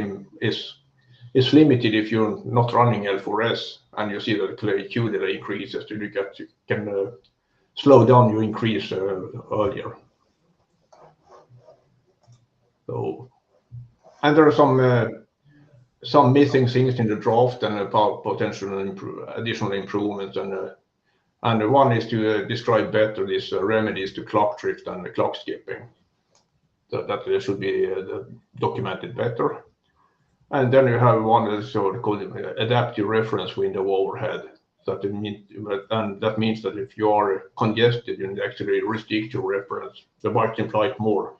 is limited if you're not running L4S, and you see that the Q delay increases, so you can slow down your increase earlier. So, and there are some missing things in the draft and about potential additional improvements, and one is to describe better these remedies to clock drift and the clock skipping. That should be documented better. And then you have one that's called adaptive reference window overhead. And that means that if you are congested, you actually restrict your reference, the margin flight more.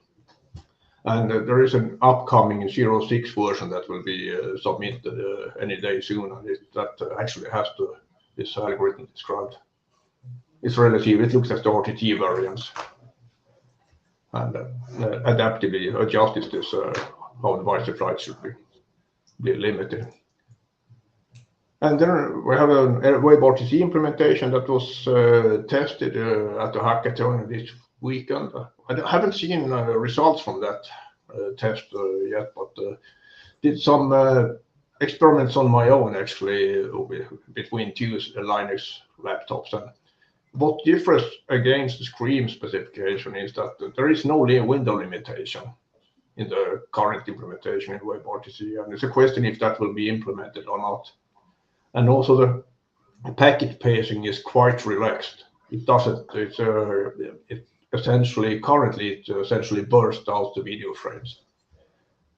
And there is an upcoming 06 version that will be submitted any day soon, and that actually has this algorithm described. It's relative, it looks at the RTT variance and adaptively adjusts this how the margin flight should be limited. And then we have a WebRTC implementation that was tested at the hackathon this weekend. I haven't seen results from that test yet, but did some experiments on my own actually between two Linux laptops. And what differs against the Scream specification is that there is no window limitation in the current implementation in WebRTC, and it's a question if that will be implemented or not. And also the packet pacing is quite relaxed. It doesn't. It essentially bursts out the video frames,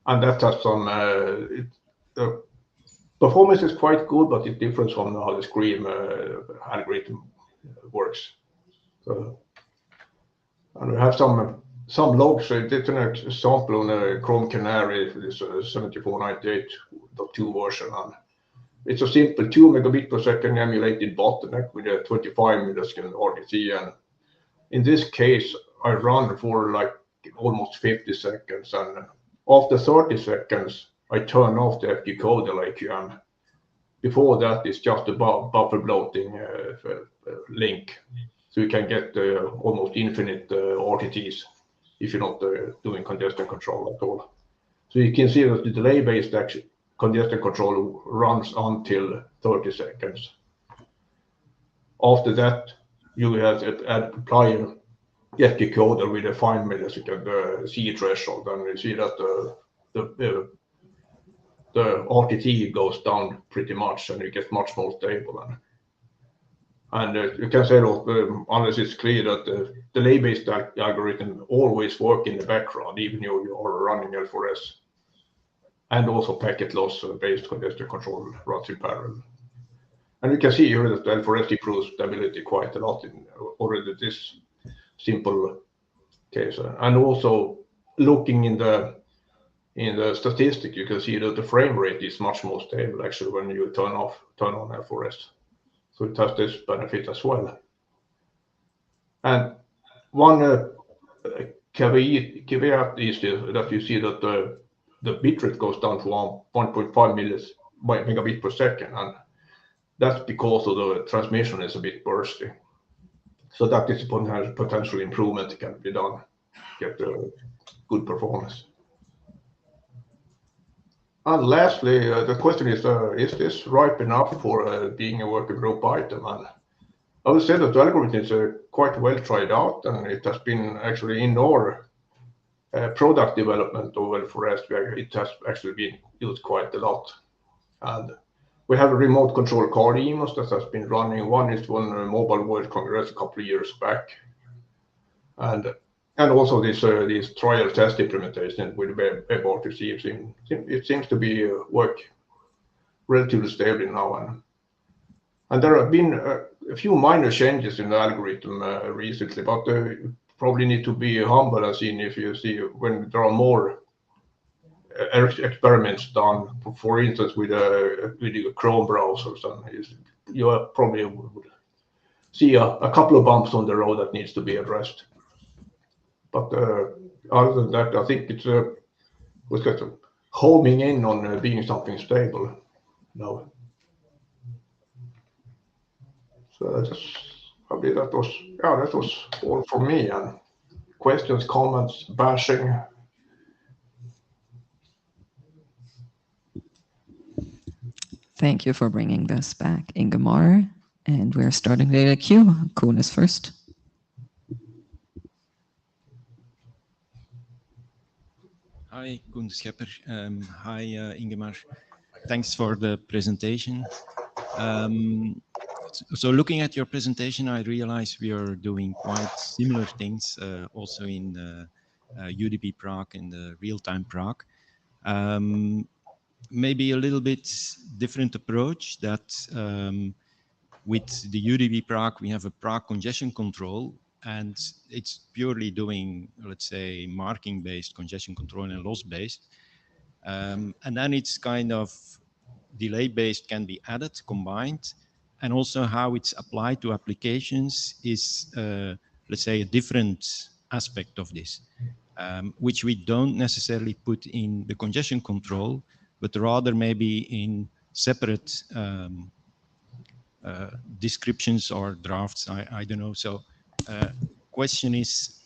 and that has some. The performance is quite good, but it differs from how the Scream algorithm works. So, and we have some logs. So it's an example on the Chrome Canary, this 7498.2 version, and it's a simple 2 megabit per second emulated bottleneck with a 25 millisecond RTC, and in this case I run for like almost 50 seconds, and after 30 seconds I turn off the FG code delay QM. Before that it's just a buffer bloating link. So you can get almost infinite RTTs if you're not doing congestion control at all. So you can see that the delay-based congestion control runs until 30 seconds. After that, you have to apply a get decoder with a 5 millisecond C threshold, and you see that the RTT goes down pretty much, and it gets much more stable. And you can say that unless it's clear that the delay-based algorithm always work in the background, even though you are running L4S, and also packet loss-based congestion control runs in parallel. And you can see here that L4S improves stability quite a lot in already this simple case. And also looking in the statistic, you can see that the frame rate is much more stable actually when you turn on L4S. So it has this benefit as well. And one caveat is that you see that the bitrate goes down to 1.5 megabit per second, and that's because of the transmission is a bit bursty. So that is a potential improvement that can be done, get good performance. And lastly, the question is this ripe enough for being a working group item? And I would say that the algorithm is quite well tried out, and it has been actually in our product development of L4S, it has actually been used quite a lot. And we have a remote control card emos that has been running. One is one Mobile World Congress a couple of years back. And also this trial test implementation with WebRTC, it seems to be work relatively stably now. And there have been a few minor changes in the algorithm recently, but you probably need to be humble as in if you see when there are more experiments done, for instance, with Chrome browsers, and you probably would see a couple of bumps on the road that needs to be addressed. But other than that, I think it's was kind of homing in on being something stable now. So I believe that was all for me. And questions, comments, bashing. Thank you for bringing this back, Ingemar. And we're starting the queue. Kuhn is first. Hi, Koen Schepper. Hi, Ingemar. Thanks for the presentation. So looking at your presentation, I realize we are doing quite similar things also in UDP Prague and the real-time Prague. Maybe a little bit different approach that with the UDP Prague, we have a Prague congestion control, and it's purely doing, let's say, marking-based congestion control and loss-based. And then it's kind of delay-based can be added, combined, and also how it's applied to applications is, let's say, a different aspect of this, which we don't necessarily put in the congestion control, but rather maybe in separate descriptions or drafts, I don't know. So question is,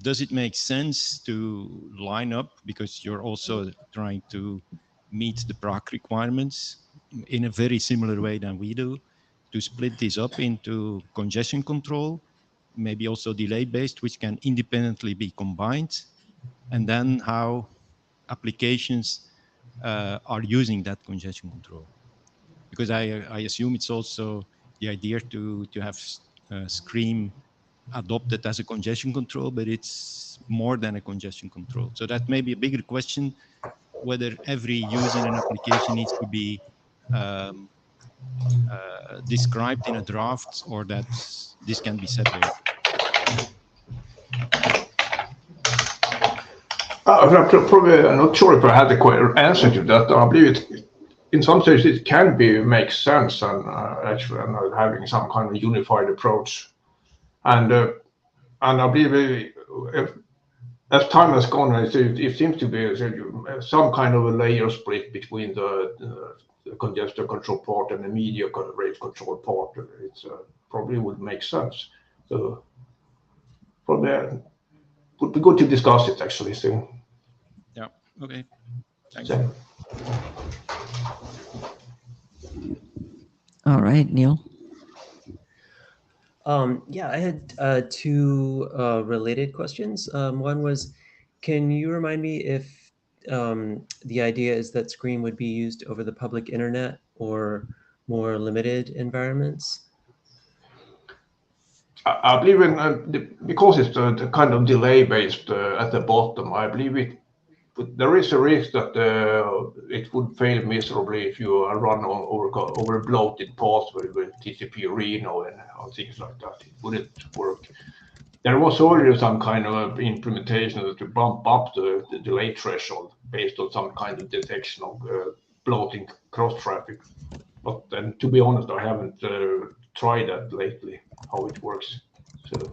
does it make sense to line up, because you're also trying to meet the Prague requirements in a very similar way than we do, to split this up into congestion control, maybe also delay-based, which can independently be combined, and then how applications are using that congestion control? Because I assume it's also the idea to have Scream adopted as a congestion control, but it's more than a congestion control. So that may be a bigger question, whether every use in an application needs to be described in a draft, or that this can be separated. I'm not sure if I had the answer to that. I believe it, in some cases, it can make sense, and actually having some kind of unified approach. And I believe as time has gone, it seems to be some kind of a layer split between the congestion control part and the media rate control part. It's probably would make sense. So from there, would be good to discuss it actually soon. Yeah. Okay. Thanks. So, All right, Neil. Yeah, I had two related questions. One was, can you remind me if the idea is that Scream would be used over the public internet or more limited environments? I believe because it's the kind of delay based at the bottom, I believe there is a risk that it would fail miserably if you run over a bloated path with TCP Reno and things like that. It wouldn't work. There was already some kind of implementation to bump up the delay threshold based on some kind of detection of bloating cross traffic. But then, to be honest, I haven't tried that lately, how it works. So.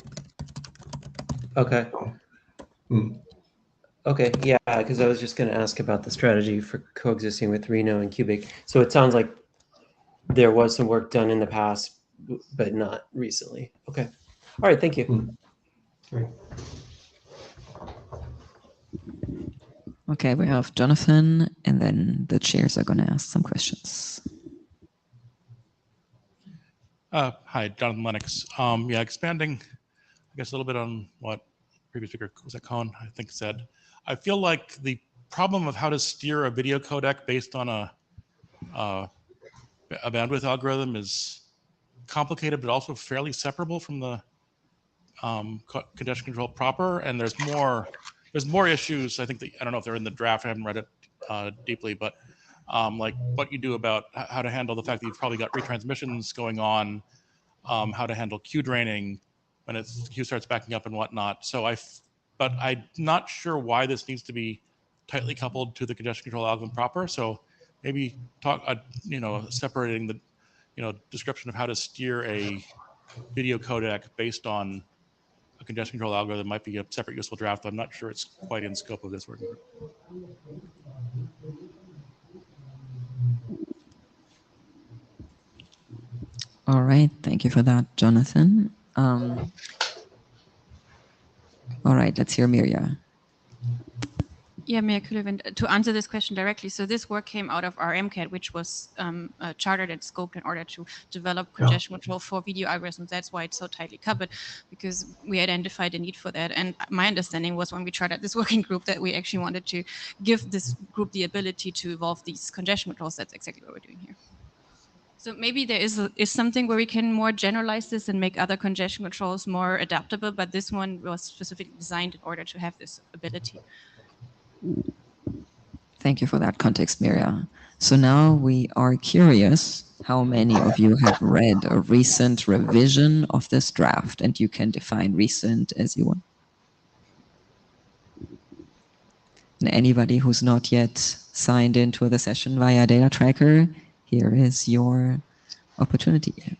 Okay. Okay, yeah, because I was just going to ask about the strategy for coexisting with Reno and Cubic. So it sounds like there was some work done in the past, but not recently. Okay. All right, thank you. Okay, we have Jonathan, and then the chairs are going to ask some questions. Hi, Jonathan Lennox. Yeah, expanding, I guess, a little bit on what previous speaker, was it Cohen, I think said. I feel like the problem of how to steer a video codec based on a bandwidth algorithm is complicated, but also fairly separable from the congestion control proper. And there's more issues. I think I don't know if they're in the draft. I haven't read it deeply, but like what you do about how to handle the fact that you've probably got retransmissions going on, how to handle queue draining when queue starts backing up and whatnot. But I'm not sure why this needs to be tightly coupled to the congestion control algorithm proper. So maybe talk, separating the, description of how to steer a video codec based on a congestion control algorithm might be a separate useful draft. I'm not sure it's quite in scope of this working group. All right, thank you for that, Jonathan. All right, let's hear Mirja. Yeah, Mirja Kulevind, to answer this question directly. So this work came out of our MCAT, which was chartered and scoped in order to develop congestion control for video algorithms. That's why it's so tightly coupled, because we identified a need for that. And my understanding was when we chartered this working group that we actually wanted to give this group the ability to evolve these congestion controls. That's exactly what we're doing here. So maybe there is something where we can more generalize this and make other congestion controls more adaptable, but this one was specifically designed in order to have this ability. Thank you for that context, Mirja. So now we are curious how many of you have read a recent revision of this draft, and you can define recent as you want. And anybody who's not yet signed into the session via Data Tracker, here is your opportunity.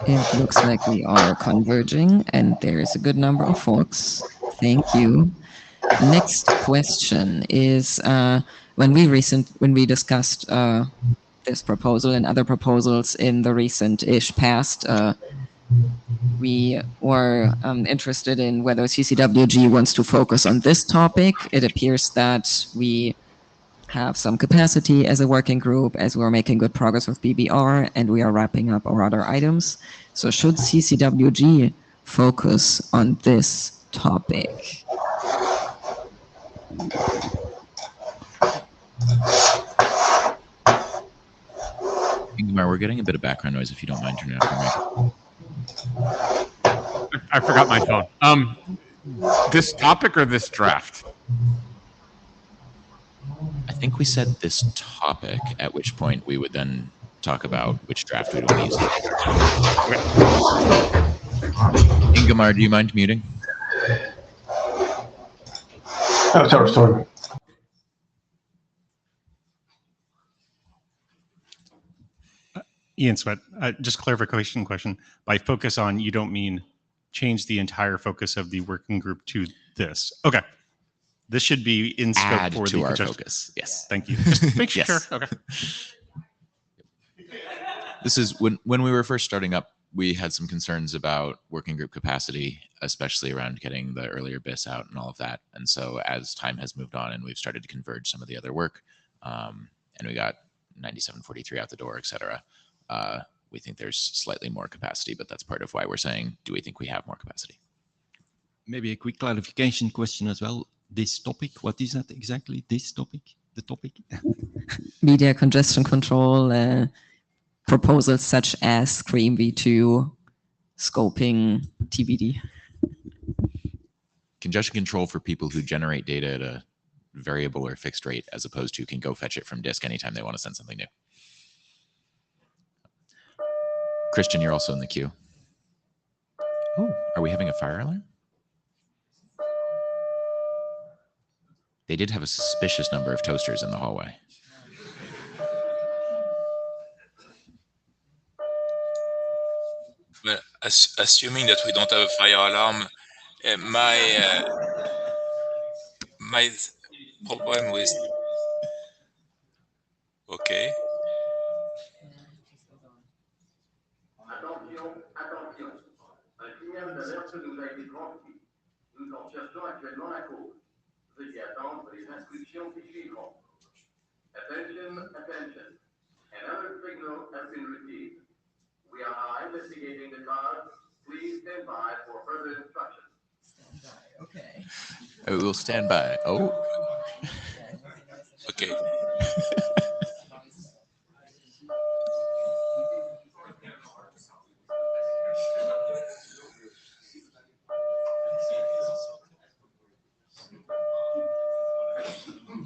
It looks like we are converging, and there's a good number of folks. Thank you. Next question is, when we discussed this proposal and other proposals in the recent-ish past, we were interested in whether CCWG wants to focus on this topic. It appears that we have some capacity as a working group as we're making good progress with BBR and we are wrapping up our other items. So should CCWG focus on this topic? Ingmar, we're getting a bit of background noise. If you don't mind turning off your mic. I forgot my phone. This topic or this draft? I think we said this topic, at which point we would then talk about which draft we'd want to use. Ingmar, do you mind muting? Oh, sorry. Ian Sweat, just clarification question. By focus on, you don't mean change the entire focus of the working group to this. Okay. This should be in scope Add for to the our congestion. focus. Yes. Thank you. Just make Yes. sure. Okay. This is when we were first starting up, we had some concerns about working group capacity, especially around getting the earlier BIS out and all of that. And so as time has moved on and we've started to converge some of the other work, and we got 9743 out the door, et cetera, we think there's slightly more capacity, but that's part of why we're saying, do we think we have more capacity? Maybe a quick clarification question as well. This topic, what is that exactly? This topic, the topic? Media congestion control, proposals such as Scream V2, scoping, TBD. Congestion control for people who generate data at a variable or fixed rate, as opposed to can go fetch it from disk anytime they want to send something new. Christian, you're also in the queue. Oh, are we having a fire alarm? They did have a suspicious number of toasters in the hallway. Well, assuming that we don't have a fire alarm, my problem with okay. Attention. Un signal d'alerte nous a été transmis. Nous en cherchons actuellement la cause. Veuillez attendre les instructions qui suivront. Attention. An alert signal has been received. We are now investigating the cause. Please stand by for further instructions. Okay. We'll stand by. Oh. Okay.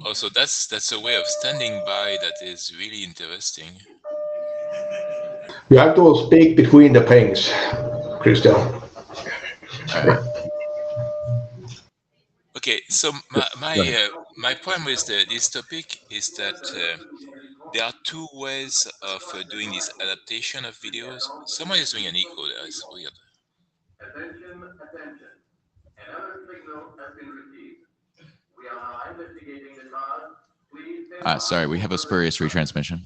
Oh, so that's a way of standing by that is really interesting. You have to speak between the pings, Christian. Okay, so my point with this topic is that there are two ways of doing this adaptation of videos. Someone is doing an echo there. It's weird. Attention. An alert signal has been received. We are now investigating the cause. Please stand by. Sorry, we have a spurious retransmission.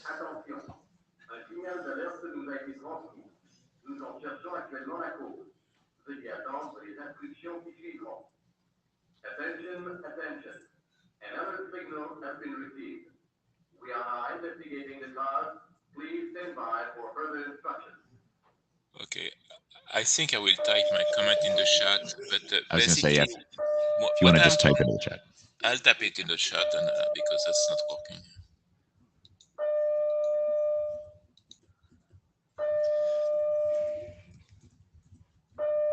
Attention. Un signal d'alerte nous a été transmis. Nous en cherchons actuellement la cause. Veuillez attendre les instructions qui suivront. Attention. An alert signal has been received. We are now investigating the cause. Please stand by for further instructions. Okay, I think I will type my comment in the chat, but I was going to say, basically, yeah. If you want to just type it in the chat. I'll type it in the chat and, because that's not working.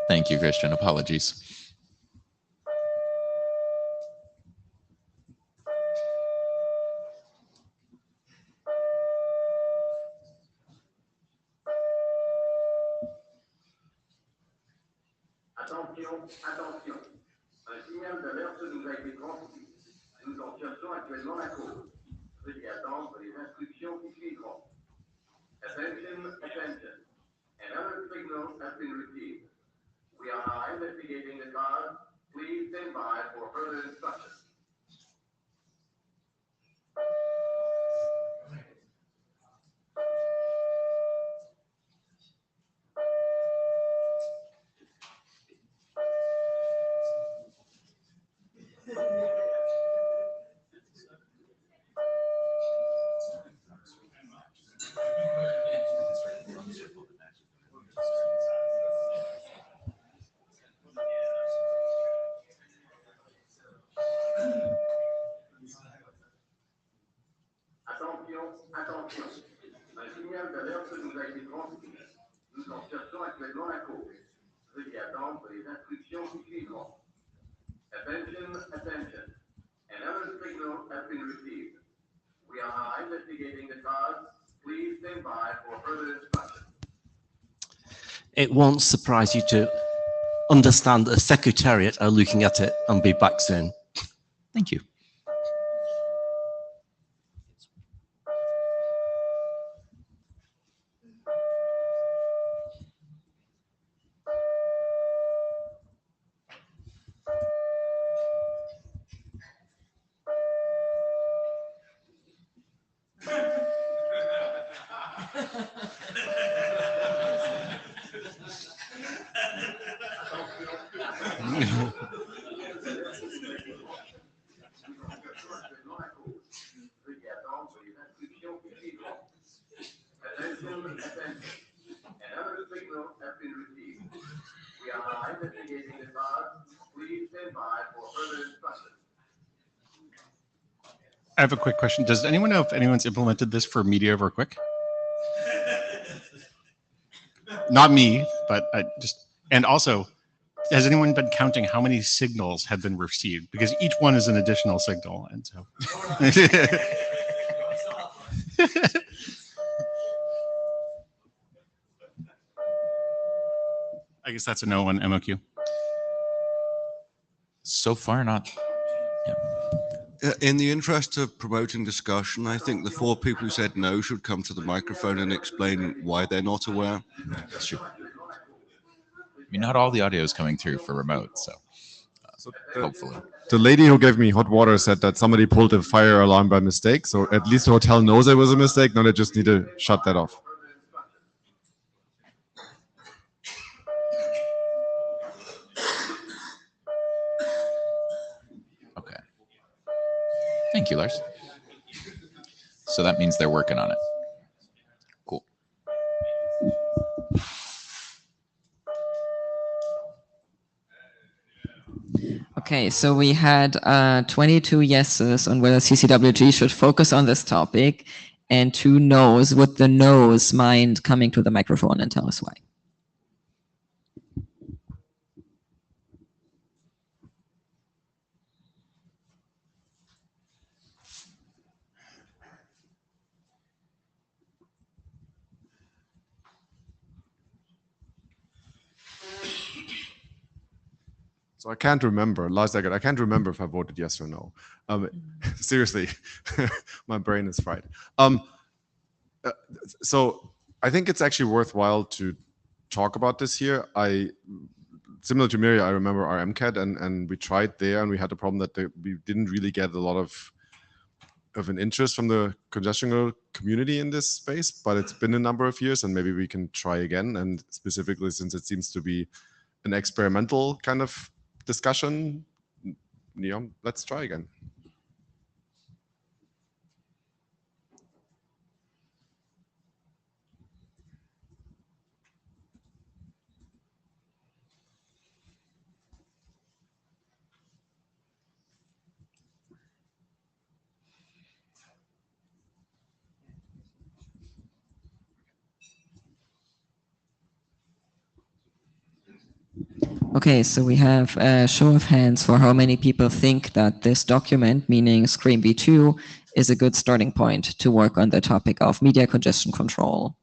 Thank you, Christian. Apologies. Attention. Un signal d'alerte nous a été transmis. Nous en cherchons actuellement la cause. Veuillez attendre les instructions qui suivront. Attention. An alert signal has been received. We are now investigating the cause. Please stand by for further instructions. Attention, attention. Un signal d'alerte nous a été transmis. Nous en cherchons actuellement la cause. Veuillez attendre les instructions qui suivront. Attention, attention. Another signal has been received. We are now investigating the cause. Please stand by for further instructions. It won't surprise you to understand that the Secretariat are looking at it and be back soon. Thank you. Attention, attention. Another signal has been received. We are now investigating the cause. Please stand by for further instructions. I have a quick question. Does anyone know if anyone's implemented this for media over quick? Not me, but I just, and also, has anyone been counting how many signals have been received? Because each one is an additional signal, and so. I guess that's a no on MOQ. So far, not. In the interest of promoting discussion, I think the 4 people who said no should come to the microphone and explain why they're not aware. That's true. I mean, not all the audio is coming through for remote, so hopefully. The lady who gave me hot water said that somebody pulled a fire alarm by mistake. So at least the hotel knows it was a mistake. Now they just need to shut that off. Okay. Thank you, Lars. So that means they're working on it. Cool. Okay, so we had 22 yeses on whether CCWG should focus on this topic, and 2 no's. Would the no's mind coming to the microphone and tell us why? So I can't remember. Last decade, I can't remember if I voted yes or no. Seriously, my brain is fried. So I think it's actually worthwhile to talk about this here. Similar to Miri, I remember our MCAT, and we tried there, and we had the problem that we didn't really get a lot of an interest from the congestion community in this space. But it's been a number of years, and maybe we can try again. And specifically, since it seems to be an experimental kind of discussion, let's try again. Okay, so we have a show of hands for how many people think that this document, meaning Scream V2, is a good starting point to work on the topic of media congestion control.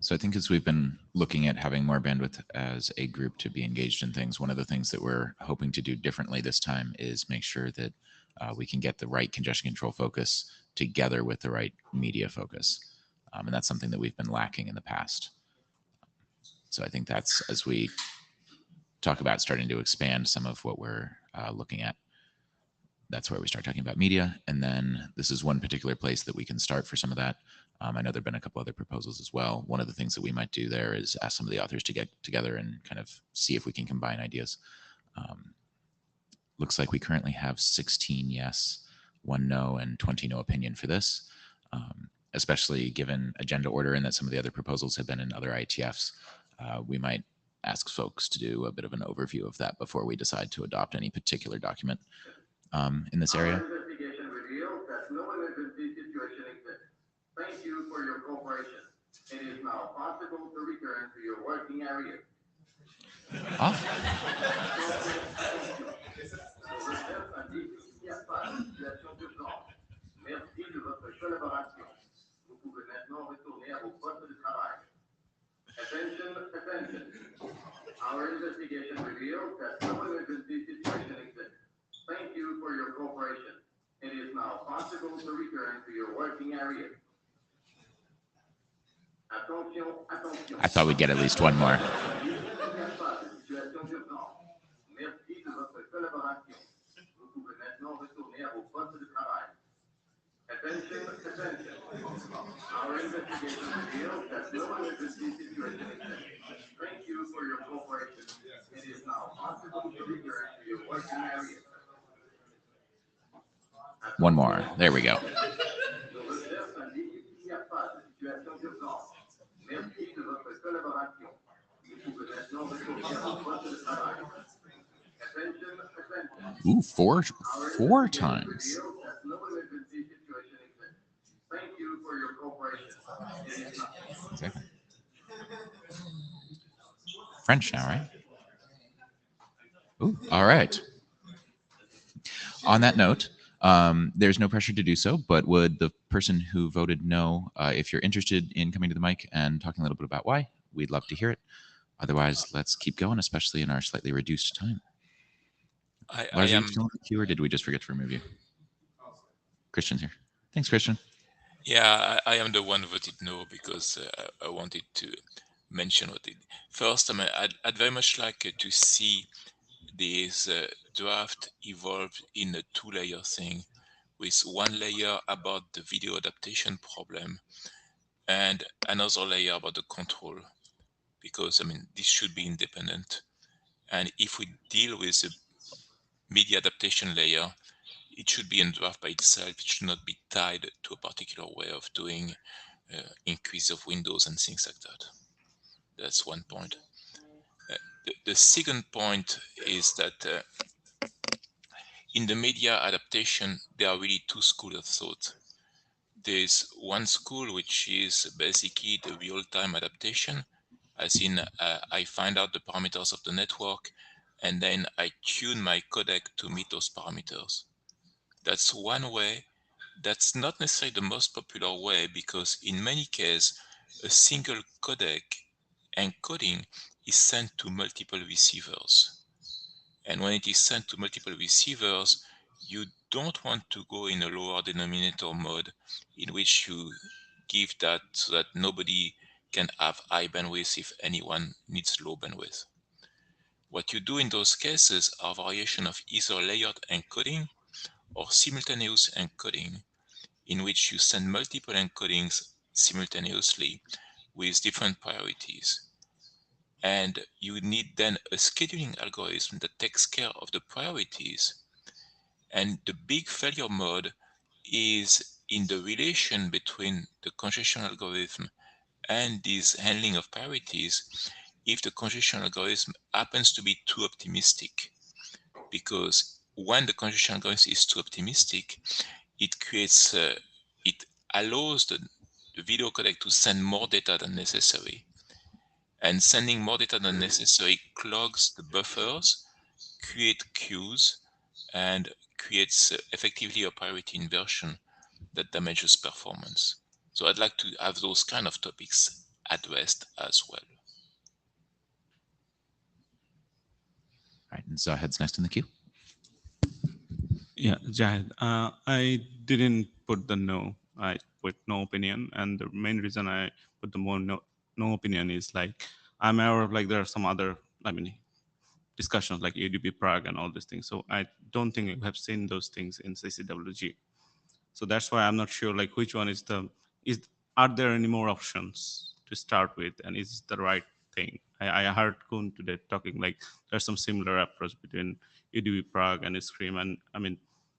So I think as we've been looking at having more bandwidth as a group to be engaged in things, one of the things that we're hoping to do differently this time is make sure that we can get the right congestion control focus together with the right media focus. And that's something that we've been lacking in the past. So I think that's, as we talk about starting to expand some of what we're looking at, that's where we start talking about media. And then this is one particular place that we can start for some of that. I know there've been a couple other proposals as well. One of the things that we might do there is ask some of the authors to get together and kind of see if we can combine ideas. Looks like we currently have 16 yes, 1 no, and 20 no opinion for this, especially given agenda order and that some of the other proposals have been in other IETFs. We might ask folks to do a bit of an overview of that before we decide to adopt any particular document in this area. Our investigation revealed that no emergency situation exists. Thank you for your cooperation. It is now possible to return to your working area. Merci de votre collaboration. Vous pouvez maintenant retourner à vos postes de travail. Attention, attention. Our investigation revealed that no emergency situation exists. Thank you for your cooperation. It is now possible to return to your working area. Attention, attention. I thought we'd get at least one more. Merci de votre collaboration. Vous pouvez maintenant retourner à vos postes de travail. Attention, attention. Our investigation revealed that no emergency situation exists. Thank you for your cooperation. It is now possible to return to your working area. One more. There we go. Merci de votre collaboration. Vous pouvez maintenant retourner à vos postes de travail. Attention, attention. Ooh, four times. Thank you for your cooperation. Exactly. French now, right? Ooh, all right. On that note, there's no pressure to do so, but would the person who voted no, if you're interested in coming to the mic and talking a little bit about why, we'd love to hear it. Otherwise, let's keep going, especially in our slightly reduced time. Lars, are you still in the queue, or did we just forget to remove you? Christian's here. Thanks, Christian. Yeah, I am the one who voted no because I wanted to mention what it. First, I'd very much like to see this draft evolve in a two-layer thing, with one layer about the video adaptation problem and another layer about the control, because this should be independent. And if we deal with the media adaptation layer, it should be in draft by itself. It should not be tied to a particular way of doing increase of windows and things like that. That's one point. The second point is that in the media adaptation, there are really two schools of thought. There's one school which is basically the real-time adaptation, as in I find out the parameters of the network and then I tune my codec to meet those parameters. That's one way. That's not necessarily the most popular way, because in many cases, a single codec encoding is sent to multiple receivers. And when it is sent to multiple receivers, you don't want to go in a lower denominator mode in which you give that so that nobody can have high bandwidth if anyone needs low bandwidth. What you do in those cases are variation of either layered encoding or simultaneous encoding, in which you send multiple encodings simultaneously with different priorities. And you need then a scheduling algorithm that takes care of the priorities. And the big failure mode is in the relation between the congestion algorithm and this handling of priorities, if the congestion algorithm happens to be too optimistic. Because when the congestion algorithm is too optimistic, it creates, it allows the video codec to send more data than necessary. And sending more data than necessary clogs the buffers, create queues, and creates effectively a priority inversion that damages performance. So I'd like to have those kind of topics addressed as well. All right, and Zahed's next in the queue. Yeah, Jahed, I didn't put the no. I put no opinion, and the main reason I put the more no opinion is like I'm aware of like there are some other discussions like UDP Prague and all these things. So I don't think we have seen those things in CCWG. So that's why I'm not sure like which one is are there any more options to start with, and is the right thing? I heard Kuhn today talking like there's some similar approach between UDP Prague and Scream, and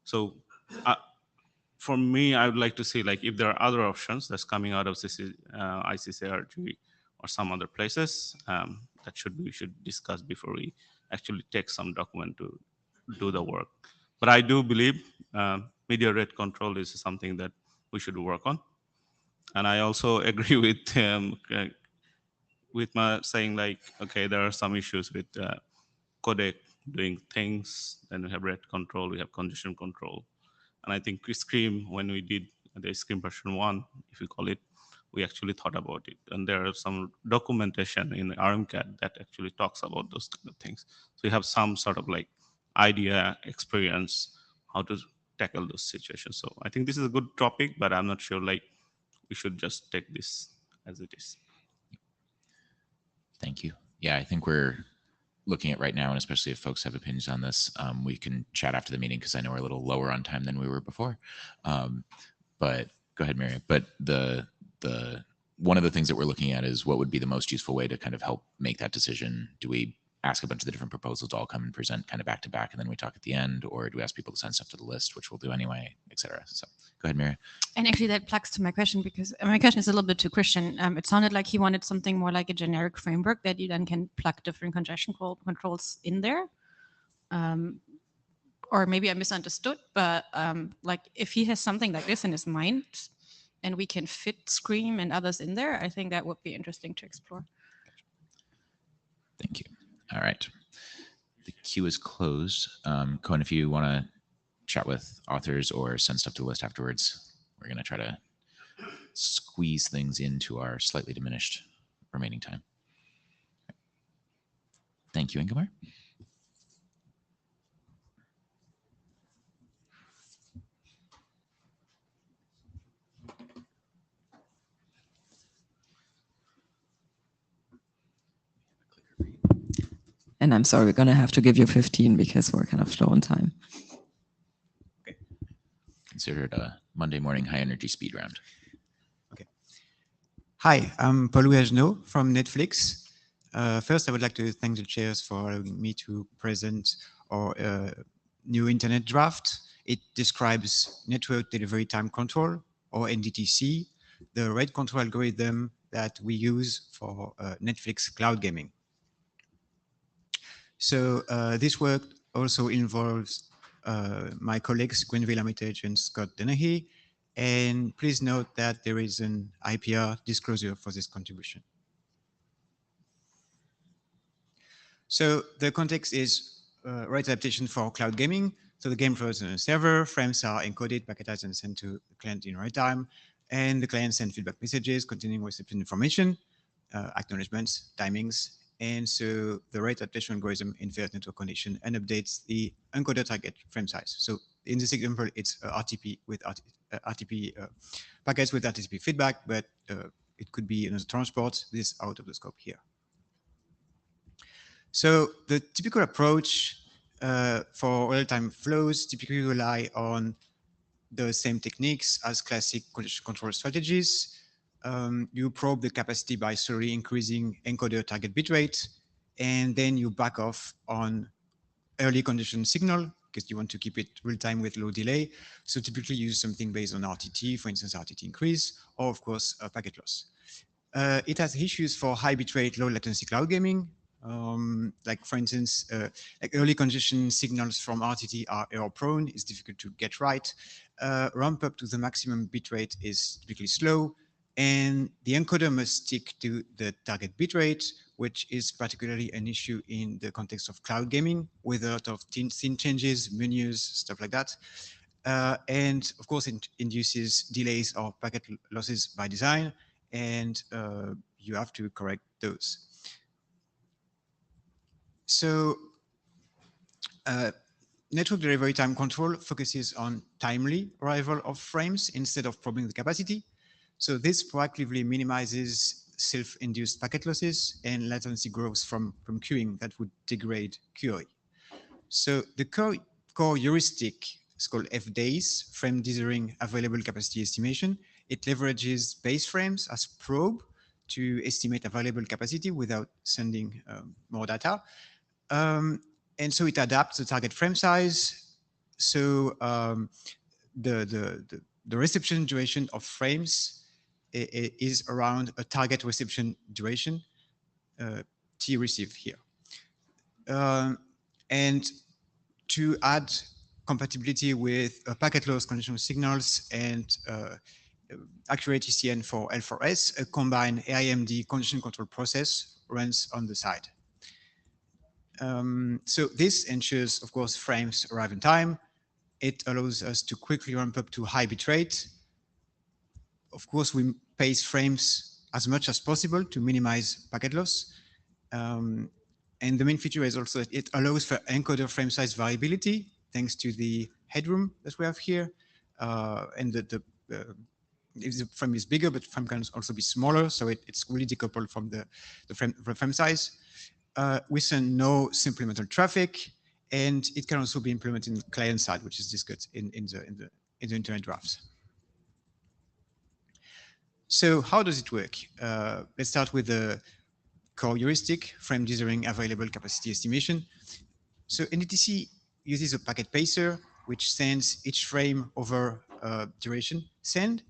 so for me, I would like to see like if there are other options that's coming out of ICCRG or some other places that we should discuss before we actually take some document to do the work. But I do believe media rate control is something that we should work on, and I also agree with my saying like, okay, there are some issues with codec doing things, and we have rate control, we have congestion control. And I think Scream, when we did the Scream version 1, if you call it, we actually thought about it. And there are some documentation in RMCAT that actually talks about those kind of things. So you have some sort of like idea, experience, how to tackle those situations. So I think this is a good topic, but I'm not sure like we should just take this as it is. Thank you. Yeah, I think we're looking at right now, and especially if folks have opinions on this, we can chat after the meeting because I know we're a little lower on time than we were before. But go ahead, Mary. But the one of the things that we're looking at is what would be the most useful way to kind of help make that decision. Do we ask a bunch of the different proposals to all come and present kind of back to back, and then we talk at the end, or do we ask people to send stuff to the list, which we'll do anyway, et cetera? So go ahead, Mary. And actually that plugs to my question, because my question is a little bit to Christian. It sounded like he wanted something more like a generic framework that you then can plug different congestion controls in there. Or maybe I misunderstood, but like if he has something like this in his mind and we can fit Scream and others in there, I think that would be interesting to explore. Thank you. All right. The queue is closed. Cohen, if you want to chat with authors or send stuff to the list afterwards, we're going to try to squeeze things into our slightly diminished remaining time. Thank you, Ingemar. And I'm sorry, we're going to have to give you 15 because we're kind of slow on time. Okay. Consider it a Monday morning high energy speed round. Okay. Hi, I'm Paul-Louis Agenot from Netflix. First, I would like to thank the chairs for allowing me to present our new internet draft. It describes network delivery time control, or NDTC, the rate control algorithm that we use for Netflix cloud gaming. So this work also involves my colleagues Gwenville Armitage and Scott Dennehy, and please note that there is an IPR disclosure for this contribution. So the context is rate adaptation for cloud gaming. So the game flows on a server, frames are encoded, packetized, and sent to the client in real time, and the client sends feedback messages containing reception information, acknowledgements, timings, and so the rate adaptation algorithm infers network condition and updates the encoder target frame size. So in this example, it's RTP with RTP packets with RTP feedback, but it could be another transport. This is out of the scope here. So the typical approach for real-time flows typically rely on the same techniques as classic congestion control strategies. You probe the capacity by slowly increasing encoder target bitrate, and then you back off on early condition signal because you want to keep it real time with low delay. So typically use something based on RTT, for instance, RTT increase, or of course, packet loss. It has issues for high bitrate, low latency cloud gaming. Like for instance, like early congestion signals from RTT are error prone. It's difficult to get right. Ramp up to the maximum bitrate is typically slow. And the encoder must stick to the target bitrate, which is particularly an issue in the context of cloud gaming with a lot of scene changes, menus, stuff like that. And of course, it induces delays or packet losses by design. And you have to correct those. So network delivery time control focuses on timely arrival of frames instead of probing the capacity. So this proactively minimizes self-induced packet losses and latency growth from queuing that would degrade QoE. So the core heuristic is called FDAIS, frame dithering available capacity estimation. It leverages base frames as probe to estimate available capacity without sending more data. And so it adapts the target frame size. So the reception duration of frames is around a target reception duration, T received here. And to add compatibility with packet loss conditional signals and accurate ECN for L4S, a combined AIMD condition control process runs on the side. So this ensures, of course, frames arrive in time. It allows us to quickly ramp up to high bit rate. Of course, we pace frames as much as possible to minimize packet loss. And the main feature is also that it allows for encoder frame size variability thanks to the headroom that we have here. And if the frame is bigger, but frame can also be smaller, so it's really decoupled from the frame size. We send no supplemental traffic, and it can also be implemented in client side, which is discussed in the internet drafts. So how does it work? Let's start with the core heuristic, frame dithering available capacity estimation. So NDTC uses a packet pacer, which sends each frame over duration send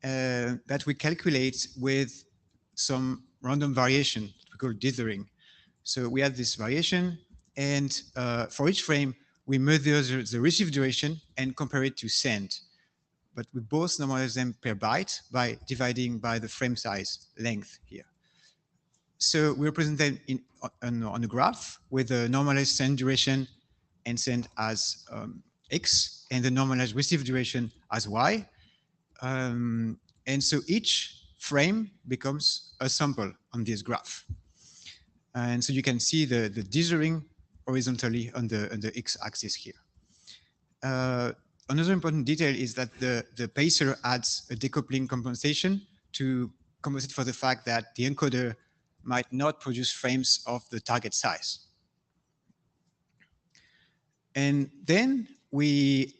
that we calculate with some random variation we call dithering. So we have this variation, and for each frame, we measure the receive duration and compare it to send. But we both normalize them per byte by dividing by the frame size length here. So we represent them on a graph with the normalized send duration and send as X, and the normalized receive duration as Y. And so each frame becomes a sample on this graph. And so you can see the dithering horizontally on the X-axis here. Another important detail is that the pacer adds a decoupling compensation to compensate for the fact that the encoder might not produce frames of the target size. And then we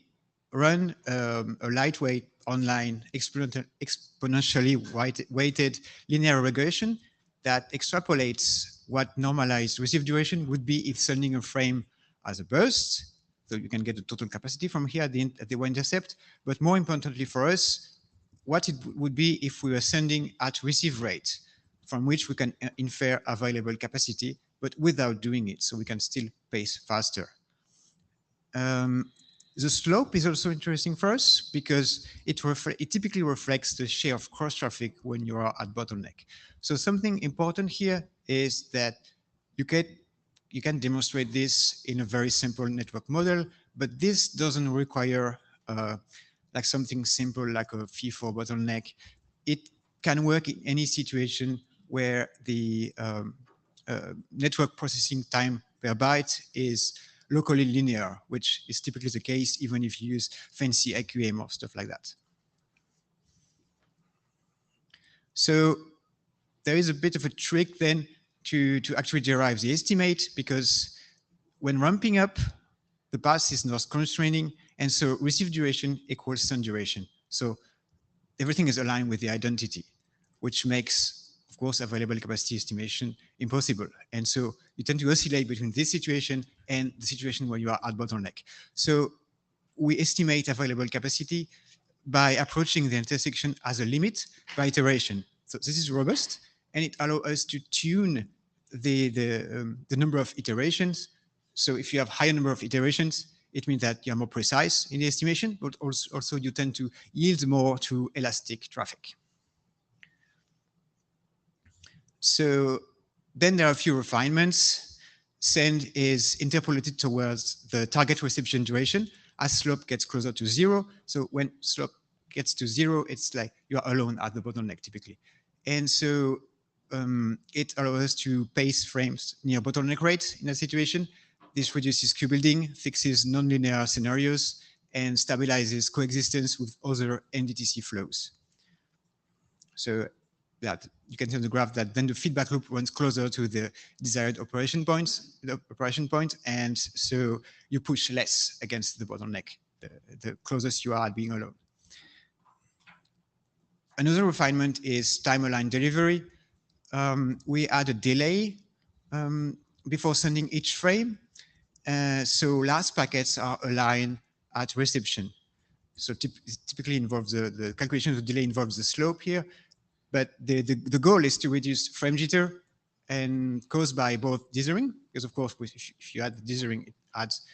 run a lightweight online exponentially weighted linear regression that extrapolates what normalized receive duration would be if sending a frame as a burst. So you can get the total capacity from here at the y-intercept. But more importantly for us, what it would be if we were sending at receive rate, from which we can infer available capacity, but without doing it, so we can still pace faster. The slope is also interesting for us because it typically reflects the share of cross traffic when you are at bottleneck. So something important here is that you can demonstrate this in a very simple network model, but this doesn't require like something simple like a FIFO bottleneck. It can work in any situation where the network processing time per byte is locally linear, which is typically the case even if you use fancy IQM or stuff like that. So there is a bit of a trick then to actually derive the estimate, because when ramping up, the path is not constraining, and so receive duration equals send duration. So everything is aligned with the identity, which makes, of course, available capacity estimation impossible. And so you tend to oscillate between this situation and the situation where you are at bottleneck. So we estimate available capacity by approaching the intersection as a limit by iteration. So this is robust, and it allows us to tune the number of iterations. So if you have higher number of iterations, it means that you're more precise in the estimation, but also you tend to yield more to elastic traffic. So then there are a few refinements. Send is interpolated towards the target reception duration as slope gets closer to 0. So when slope gets to 0, it's like you're alone at the bottleneck typically. And so it allows us to pace frames near bottleneck rate in that situation. This reduces queue building, fixes nonlinear scenarios, and stabilizes coexistence with other NDTC flows. So that you can see on the graph that then the feedback loop runs closer to the desired operation point, and so you push less against the bottleneck, the closest you are at being alone. Another refinement is time-aligned delivery. We add a delay before sending each frame. So last packets are aligned at reception. So typically involves the calculation of the delay involves the slope here, but the goal is to reduce frame jitter and caused by both dithering, because of course if you add the dithering, it adds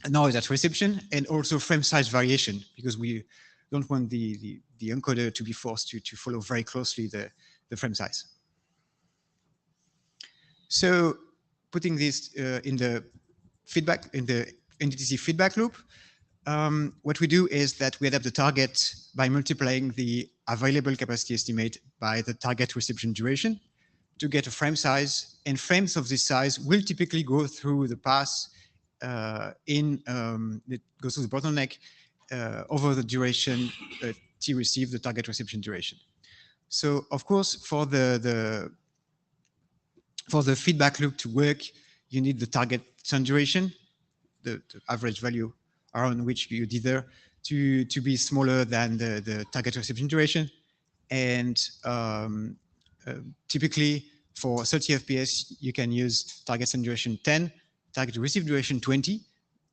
noise at reception, and also frame size variation, because we don't want the encoder to be forced to follow very closely the frame size. So putting this in the feedback, in the NDTC feedback loop, what we do is that we adapt the target by multiplying the available capacity estimate by the target reception duration to get a frame size, and frames of this size will typically go through the pass it goes through the bottleneck over the duration T receive, the target reception duration. So of course, for the feedback loop to work, you need the target send duration, the average value around which you dither, to be smaller than the target reception duration. And typically for 30 FPS, you can use target send duration 10, target receive duration 20,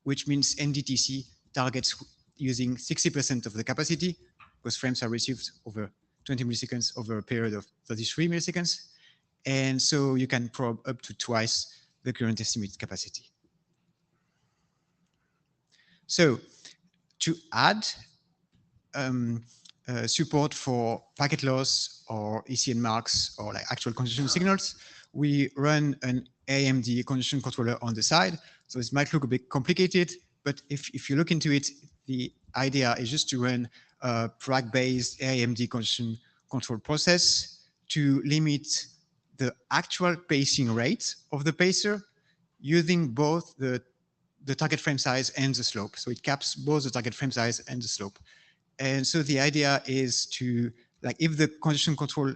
which means NDTC targets using 60% of the capacity, because frames are received over 20 milliseconds over a period of 33 milliseconds. And so you can probe up to twice the current estimated capacity. So to add support for packet loss or ECN marks or like actual congestion signals, we run an AMD congestion controller on the side. So this might look a bit complicated, but if you look into it, the idea is just to run a PRAG-based AMD congestion control process to limit the actual pacing rate of the pacer using both the target frame size and the slope. So it caps both the target frame size and the slope. And so the idea is to, like, if the congestion control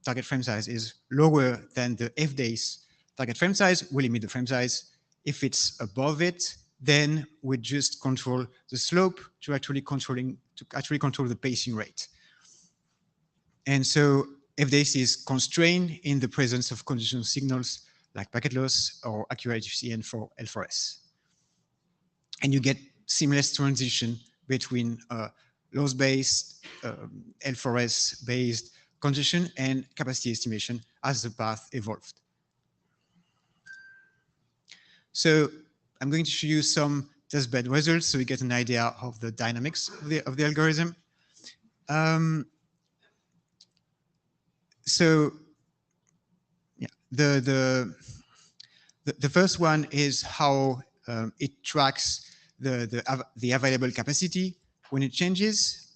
target frame size is lower than the FDACE target frame size, we limit the frame size. If it's above it, then we just control the slope to actually control the pacing rate. And so FDACE is constrained in the presence of congestion signals like packet loss or accurate ECN for L4S. And you get seamless transition between loss-based, L4S-based congestion and capacity estimation as the path evolved. So I'm going to show you some testbed results so you get an idea of the dynamics of the algorithm. So yeah, the first one is how it tracks the available capacity when it changes.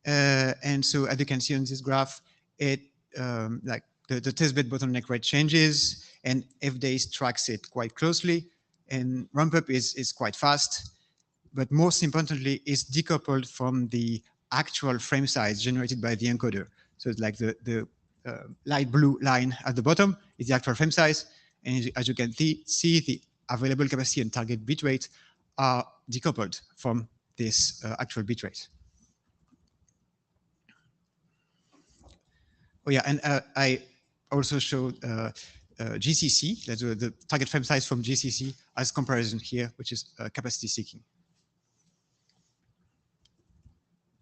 And so as you can see on this graph, it like the testbed bottleneck rate changes, and FDACE tracks it quite closely, and ramp up is quite fast, but most importantly, it's decoupled from the actual frame size generated by the encoder. So it's like the light blue line at the bottom is the actual frame size, and as you can see, the available capacity and target bitrate are decoupled from this actual bitrate. Oh yeah, and I also showed GCC, that's the target frame size from GCC as comparison here, which is capacity seeking.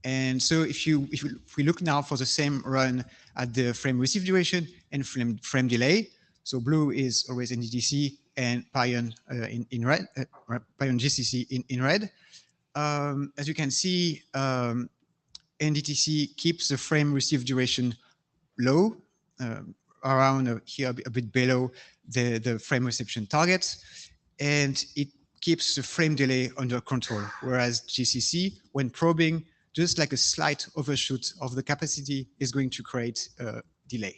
And so if we look now for the same run at the frame receive duration and frame delay, so blue is always NDTC and Pion in red, Pion GCC in red. As you can see, NDTC keeps the frame receive duration low, around here a bit below the frame reception target, and it keeps the frame delay under control, whereas GCC, when probing, just like a slight overshoot of the capacity is going to create delay.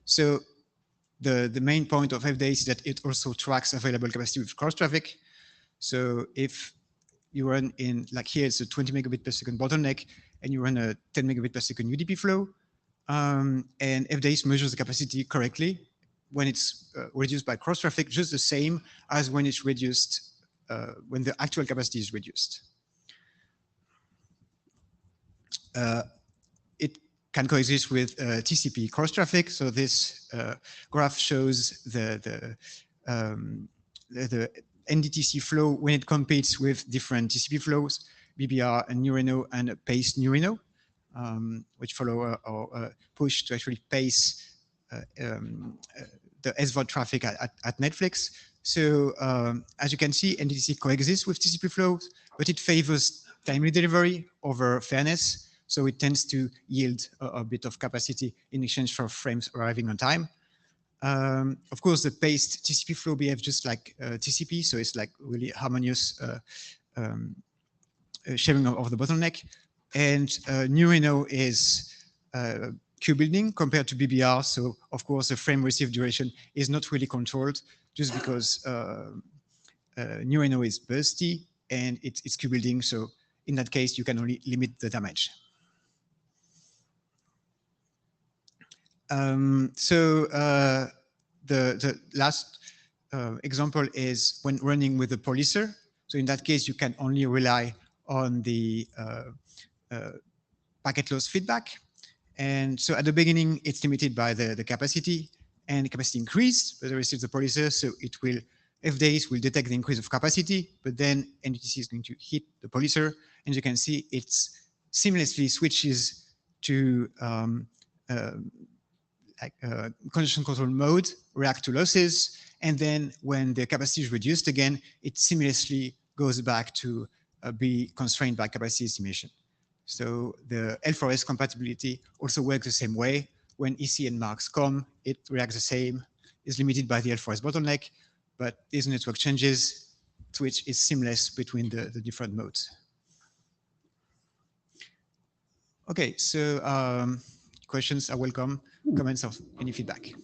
So the main point of FDAIS is that it also tracks available capacity with cross traffic. So if you run in, like here, it's a 20 megabit per second bottleneck, and you run a 10 megabit per second UDP flow, and FDAIS measures the capacity correctly when it's reduced by cross traffic, just the same as when it's reduced, when the actual capacity is reduced. It can coexist with TCP cross traffic. So this graph shows the NDTC flow when it competes with different TCP flows, BBR and Nurino and paced Nurino, which follow or push to actually pace the SVOD traffic at Netflix. So as you can see, NDTC coexists with TCP flows, but it favors timely delivery over fairness. So it tends to yield a bit of capacity in exchange for frames arriving on time. Of course, the paced TCP flow behaves just like TCP, so it's like really harmonious sharing of the bottleneck. And Nurino is queue building compared to BBR, so of course the frame receive duration is not really controlled, just because Nurino is bursty and it's queue building. So in that case, you can only limit the damage. The last example is when running with a policer. So in that case, you can only rely on the packet loss feedback. And so at the beginning, it's limited by the capacity, and the capacity increased, but it receives the policer, so it will, FDAIS will detect the increase of capacity, but then NDTC is going to hit the policer, and you can see it seamlessly switches to congestion control mode, react to losses, and then when the capacity is reduced again, it seamlessly goes back to be constrained by capacity estimation. So the L4S compatibility also works the same way. When EC and marks come, it reacts the same, is limited by the L4S bottleneck, but these network changes, switch is seamless between the different modes. Okay, so questions are welcome, comments of any feedback.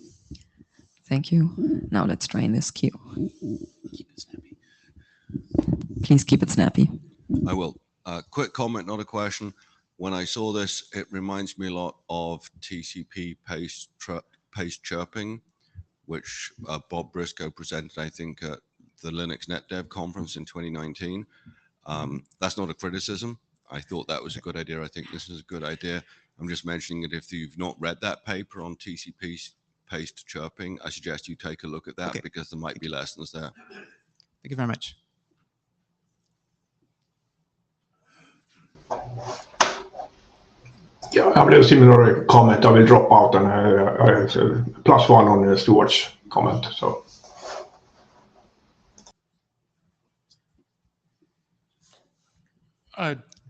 Thank you. Now let's try in this queue. Keep it snappy. Please keep it snappy. I will. Quick comment, not a question. When I saw this, it reminds me a lot of TCP paste chirping, which Bob Briscoe presented, I think, at the Linux NetDev conference in 2019. That's not a criticism. I thought that was a good idea. I think this is a good idea. I'm just mentioning that if you've not read that paper on TCP paste chirping, I suggest you take a look at that, because there might be lessons there. Thank you very much. Yeah, I have a similar comment. I will drop out, and I +1 on Stuart's comment. So.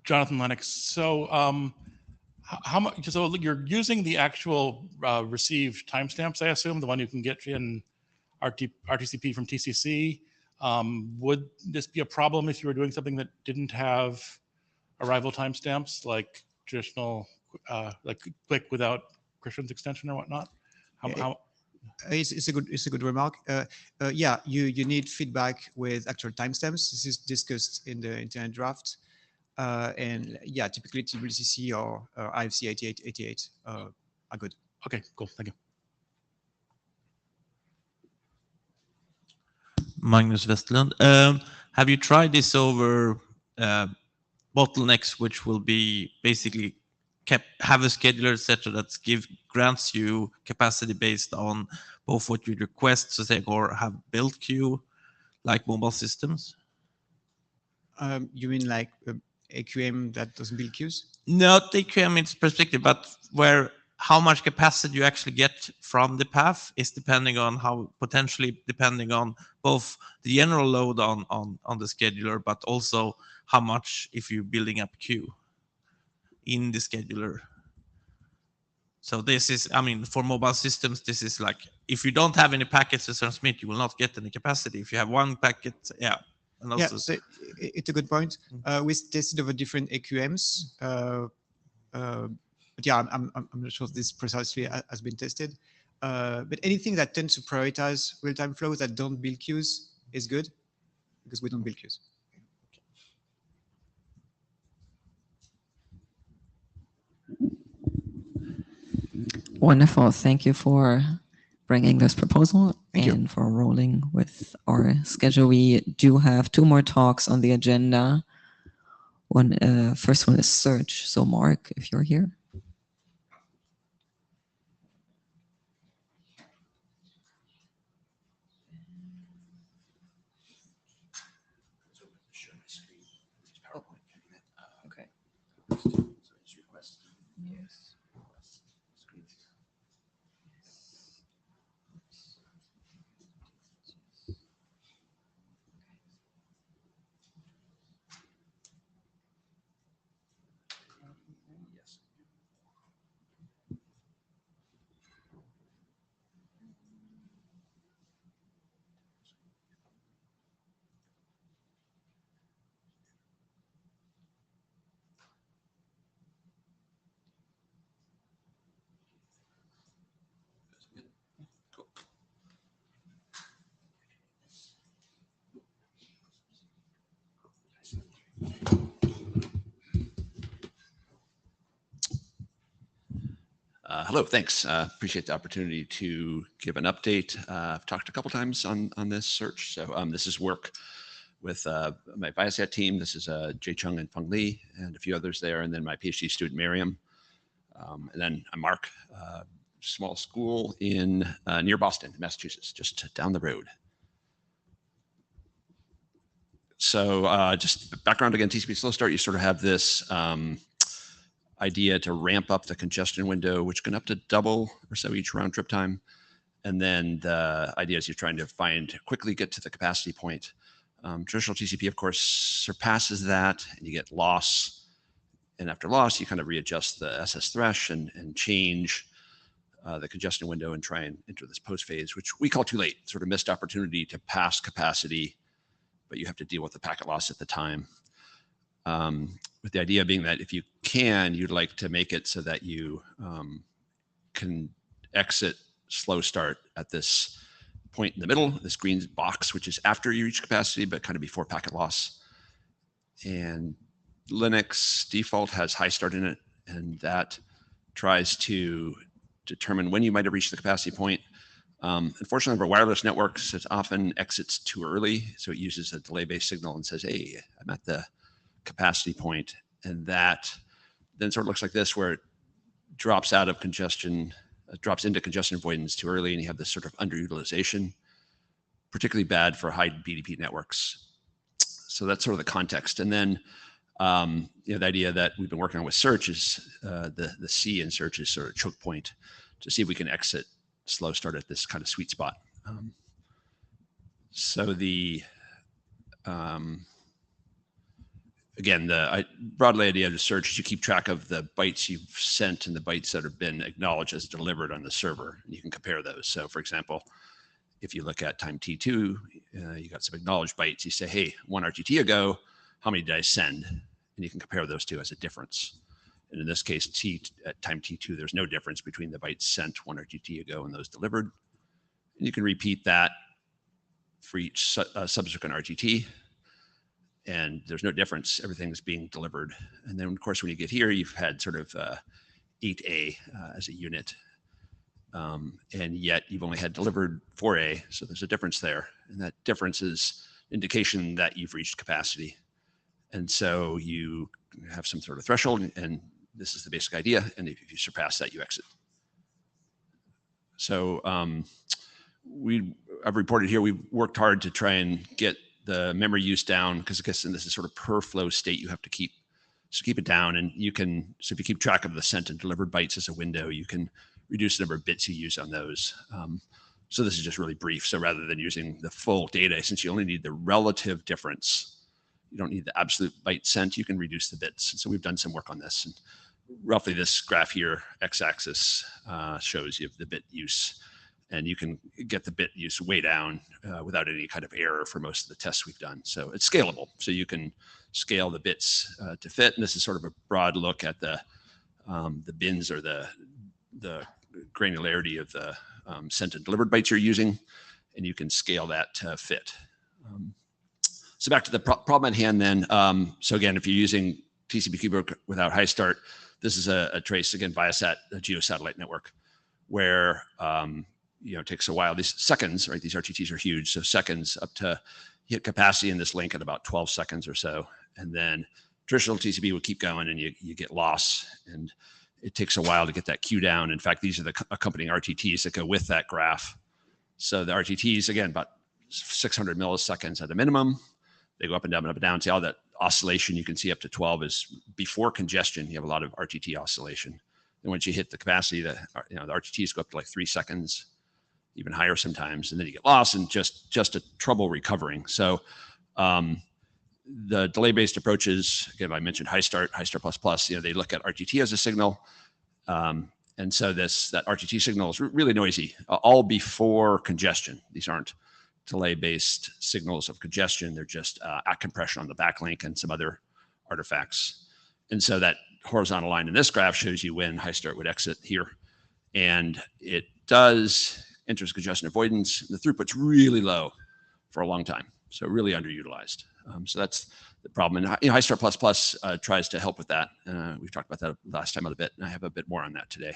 Jonathan Lennox. So how much? So you're using the actual received timestamps, I assume, the one you can get in RTCP from TCC. Would this be a problem if you were doing something that didn't have arrival timestamps, like traditional, like quick without Christian's extension or whatnot? It's a good remark. Yeah, you need feedback with actual timestamps. This is discussed in the internet draft. And yeah, typically TCC or IFC 8888 are good. Okay, cool. Thank you. Magnus Westlund. Have you tried this over bottlenecks, which will be basically have a scheduler, etc., that grants you capacity based on both what you request, so say, or have built queue, like mobile systems? You mean like AQM that doesn't build queues? Not AQM in its perspective, but where how much capacity you actually get from the path is depending on potentially depending on both the general load on the scheduler, but also how much if you're building up queue in the scheduler. So this is, I mean, for mobile systems, this is like, if you don't have any packets to transmit, you will not get any capacity. If you have one packet, yeah. And also, yeah, so it's a good point. We tested over different AQMs. but yeah, I'm not sure if this precisely has been tested. But anything that tends to prioritize real-time flows that don't build queues is good, because we don't build queues. Wonderful. Thank you for bringing this proposal Thank you. and for rolling with our schedule. We do have 2 more talks on the agenda. First one is search. So Mark, if you're here. Okay. Yes. Hello, thanks. Appreciate the opportunity to give an update. I've talked a couple times on this search. So this is work with my Viasat team. This is Jay Chung and Feng Li and a few others there, and then my PhD student Miriam. And then I'm Mark, small school in near Boston, Massachusetts, just down the road. So just background again, TCP slow start, you sort of have this idea to ramp up the congestion window, which can up to double or so each round trip time. And then the idea is you're trying to quickly get to the capacity point. Traditional TCP, of course, surpasses that and you get loss. And after loss, you kind of readjust the SS thresh and change the congestion window and try and enter this post phase, which we call too late, sort of missed opportunity to pass capacity, but you have to deal with the packet loss at the time. With the idea being that if you can, you'd like to make it so that you can exit slow start at this point in the middle, this green box, which is after you reach capacity, but kind of before packet loss. And Linux default has high start in it, and that tries to determine when you might have reached the capacity point. Unfortunately, for wireless networks, it often exits too early. So it uses a delay-based signal and says, hey, I'm at the capacity point. And that then sort of looks like this, where it drops out of congestion, drops into congestion avoidance too early, and you have this sort of underutilization, particularly bad for high BDP networks. So that's sort of the context. And then the idea that we've been working on with search is the C in search is sort of choke point to see if we can exit slow start at this kind of sweet spot. So the again, the broadly idea of the search is you keep track of the bytes you've sent and the bytes that have been acknowledged as delivered on the server, and you can compare those. So for example, if you look at time T2, you got some acknowledged bytes. You say, hey, 1 RTT ago, how many did I send? And you can compare those two as a difference. And in this case, at time T2, there's no difference between the bytes sent 1 RTT ago and those delivered. And you can repeat that for each subsequent RTT. And there's no difference. Everything's being delivered. And then, of course, when you get here, you've had sort of 8A as a unit. And yet you've only had delivered 4A. So there's a difference there. And that difference is indication that you've reached capacity. And so you have some sort of threshold, and this is the basic idea. And if you surpass that, you exit. So I've reported here, we've worked hard to try and get the memory use down, because I guess in this is sort of per flow state, you have to keep it down. And you can, so if you keep track of the sent and delivered bytes as a window, you can reduce the number of bits you use on those. So this is just really brief. So rather than using the full data, since you only need the relative difference, you don't need the absolute byte sent, you can reduce the bits. And so we've done some work on this. And roughly this graph here, x-axis, shows you the bit use. And you can get the bit use way down without any kind of error for most of the tests we've done. So it's scalable. So you can scale the bits to fit. And this is sort of a broad look at the the bins or the granularity of the sent and delivered bytes you're using, and you can scale that to fit. So back to the problem at hand then. So again, if you're using TCP/QPRO without high start, this is a trace, again, Viasat, a geosatellite network, where it takes a while. These seconds, right? These RTTs are huge, so seconds up to hit capacity in this link at about 12 seconds or so, and then traditional TCP would keep going, and you get loss, and it takes a while to get that queue down. In fact, these are the accompanying RTTs that go with that graph. So the RTTs, again, about 600 milliseconds at a minimum. They go up and down and up and down. See all that oscillation you can see up to 12 is before congestion. You have a lot of RTT oscillation. And once you hit the capacity, the RTTs go up to like 3 seconds, even higher sometimes, and then you get lost and just a trouble recovering. So the delay-based approaches, again, I mentioned high start plus, they look at RTT as a signal. And so that RTT signal is really noisy, all before congestion. These aren't delay-based signals of congestion. They're just at compression on the backlink and some other artifacts. And so that horizontal line in this graph shows you when high start would exit here. And it enters congestion avoidance. The throughput's really low for a long time, so really underutilized. So that's the problem. And high start plus tries to help with that. We've talked about that last time a bit, and I have a bit more on that today.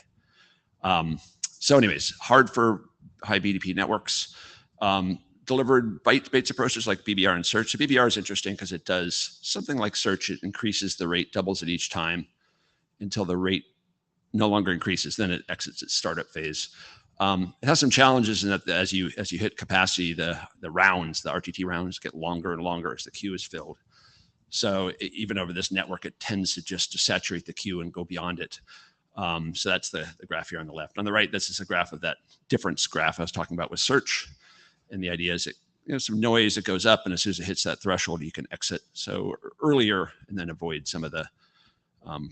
So anyways, hard for high BDP networks. Delivered bytes approaches like BBR and search. So BBR is interesting because it does something like search. It increases the rate, doubles it each time until the rate no longer increases. Then it exits its startup phase. It has some challenges in that as you hit capacity, the RTT rounds get longer and longer as the queue is filled. So even over this network, it tends to just saturate the queue and go beyond it. So that's the graph here on the left. On the right, this is a graph of that difference graph I was talking about with search. And the idea is some noise that goes up, and as soon as it hits that threshold, you can exit. So earlier, and then avoid some of the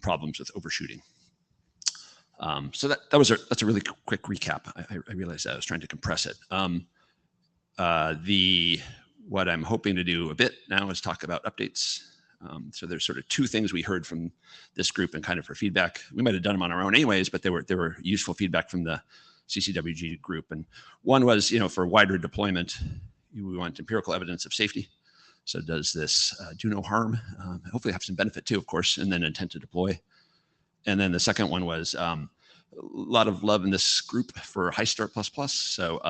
problems with overshooting. So that's a really quick recap. I realized that I was trying to compress it. What I'm hoping to do a bit now is talk about updates. So there's sort of two things we heard from this group and kind of for feedback. We might have done them on our own anyways, but they were useful feedback from the CCWG group. And one was, for wider deployment, we want empirical evidence of safety. So does this do no harm? Hopefully have some benefit too, of course, and then intent to deploy. And then the second one was a lot of love in this group for high start plus. So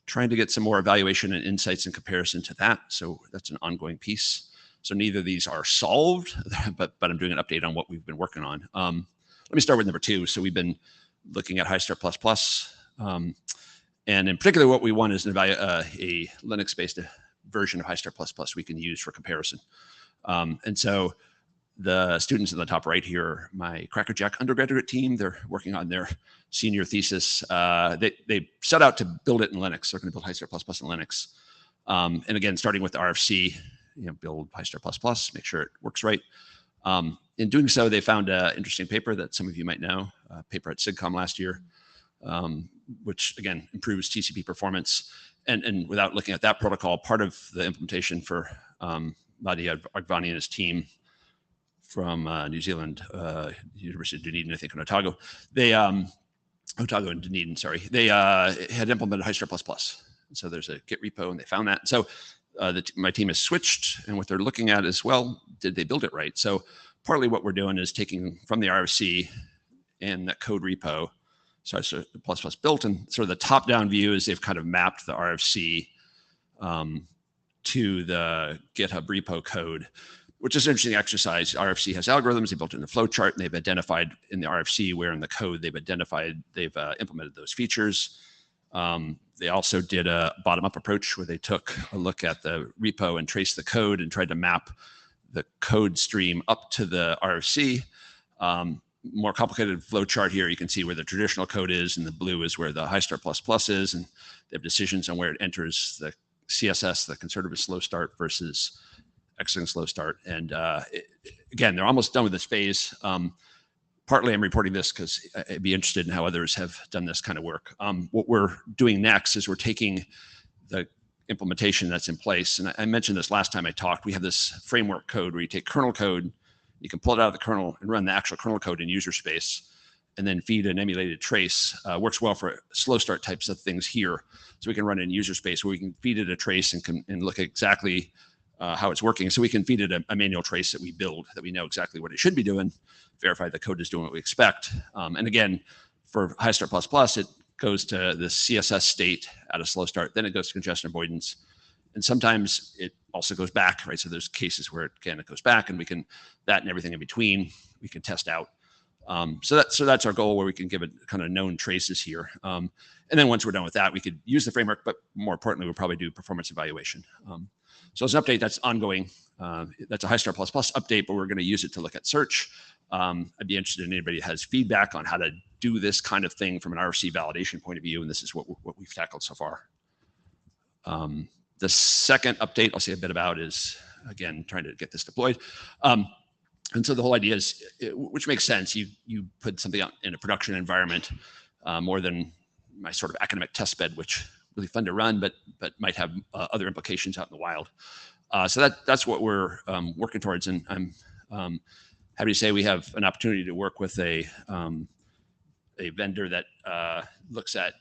trying to get some more evaluation and insights in comparison to that. So that's an ongoing piece. So neither of these are solved, but I'm doing an update on what we've been working on. Let me start with number 2. So we've been looking at high start plus. And in particular, what we want is a Linux-based version of high start plus we can use for comparison. And so the students in the top right here, my Crackerjack undergraduate team, they're working on their senior thesis. They set out to build it in Linux. They're going to build high start plus in Linux. And again, starting with the RFC, build high start plus, make sure it works right. In doing so, they found an interesting paper that some of you might know, a paper at SIGCOMM last year, which again improves TCP performance. And without looking at that protocol, part of the implementation for Madi Agvani and his team from New Zealand, University of Dunedin, I think, in Otago, Otago and Dunedin, sorry, they had implemented high start plus. So there's a Git repo, and they found that. So my team has switched, and what they're looking at is, well, did they build it right? So partly what we're doing is taking from the RFC and that code repo, so it's plus built, and sort of the top-down view is they've kind of mapped the RFC to the GitHub repo code, which is an interesting exercise. RFC has algorithms, they built it in a flowchart, and they've identified in the RFC where in the code they've implemented those features. They also did a bottom-up approach where they took a look at the repo and traced the code and tried to map the code stream up to the RFC. More complicated flow chart here. You can see where the traditional code is, and the blue is where the high start plus is, and they have decisions on where it enters the CSS, the conservative slow start versus exiting slow start. And again, they're almost done with this phase. Partly I'm reporting this because I'd be interested in how others have done this kind of work. What we're doing next is we're taking the implementation that's in place. And I mentioned this last time I talked. We have this framework code where you take kernel code, You can pull it out of the kernel and run the actual kernel code in user space, and then feed an emulated trace. Works well for slow start types of things here. So we can run it in user space where we can feed it a trace and look at exactly how it's working. So we can feed it a manual trace that we build, that we know exactly what it should be doing, verify the code is doing what we expect. And again, for HiStart++, it goes to the CSS state at a slow start, then it goes to congestion avoidance. And sometimes it also goes back, right? So there's cases where it goes back, and we can, that and everything in between, we can test out. So that's our goal, where we can give it kind of known traces here. And then once we're done with that, we could use the framework, but more importantly, we'll probably do performance evaluation. So it's an update that's ongoing. That's a HiStart++ update, but we're going to use it to look at search. I'd be interested in anybody who has feedback on how to do this kind of thing from an RFC validation point of view, and this is what we've tackled so far. The second update I'll say a bit about is, again, trying to get this deployed. And so the whole idea is, which makes sense, you put something out in a production environment more than my sort of academic test bed, which really fun to run, but might have other implications out in the wild. So that's what we're working towards, and I'm happy to say we have an opportunity to work with a vendor that looks at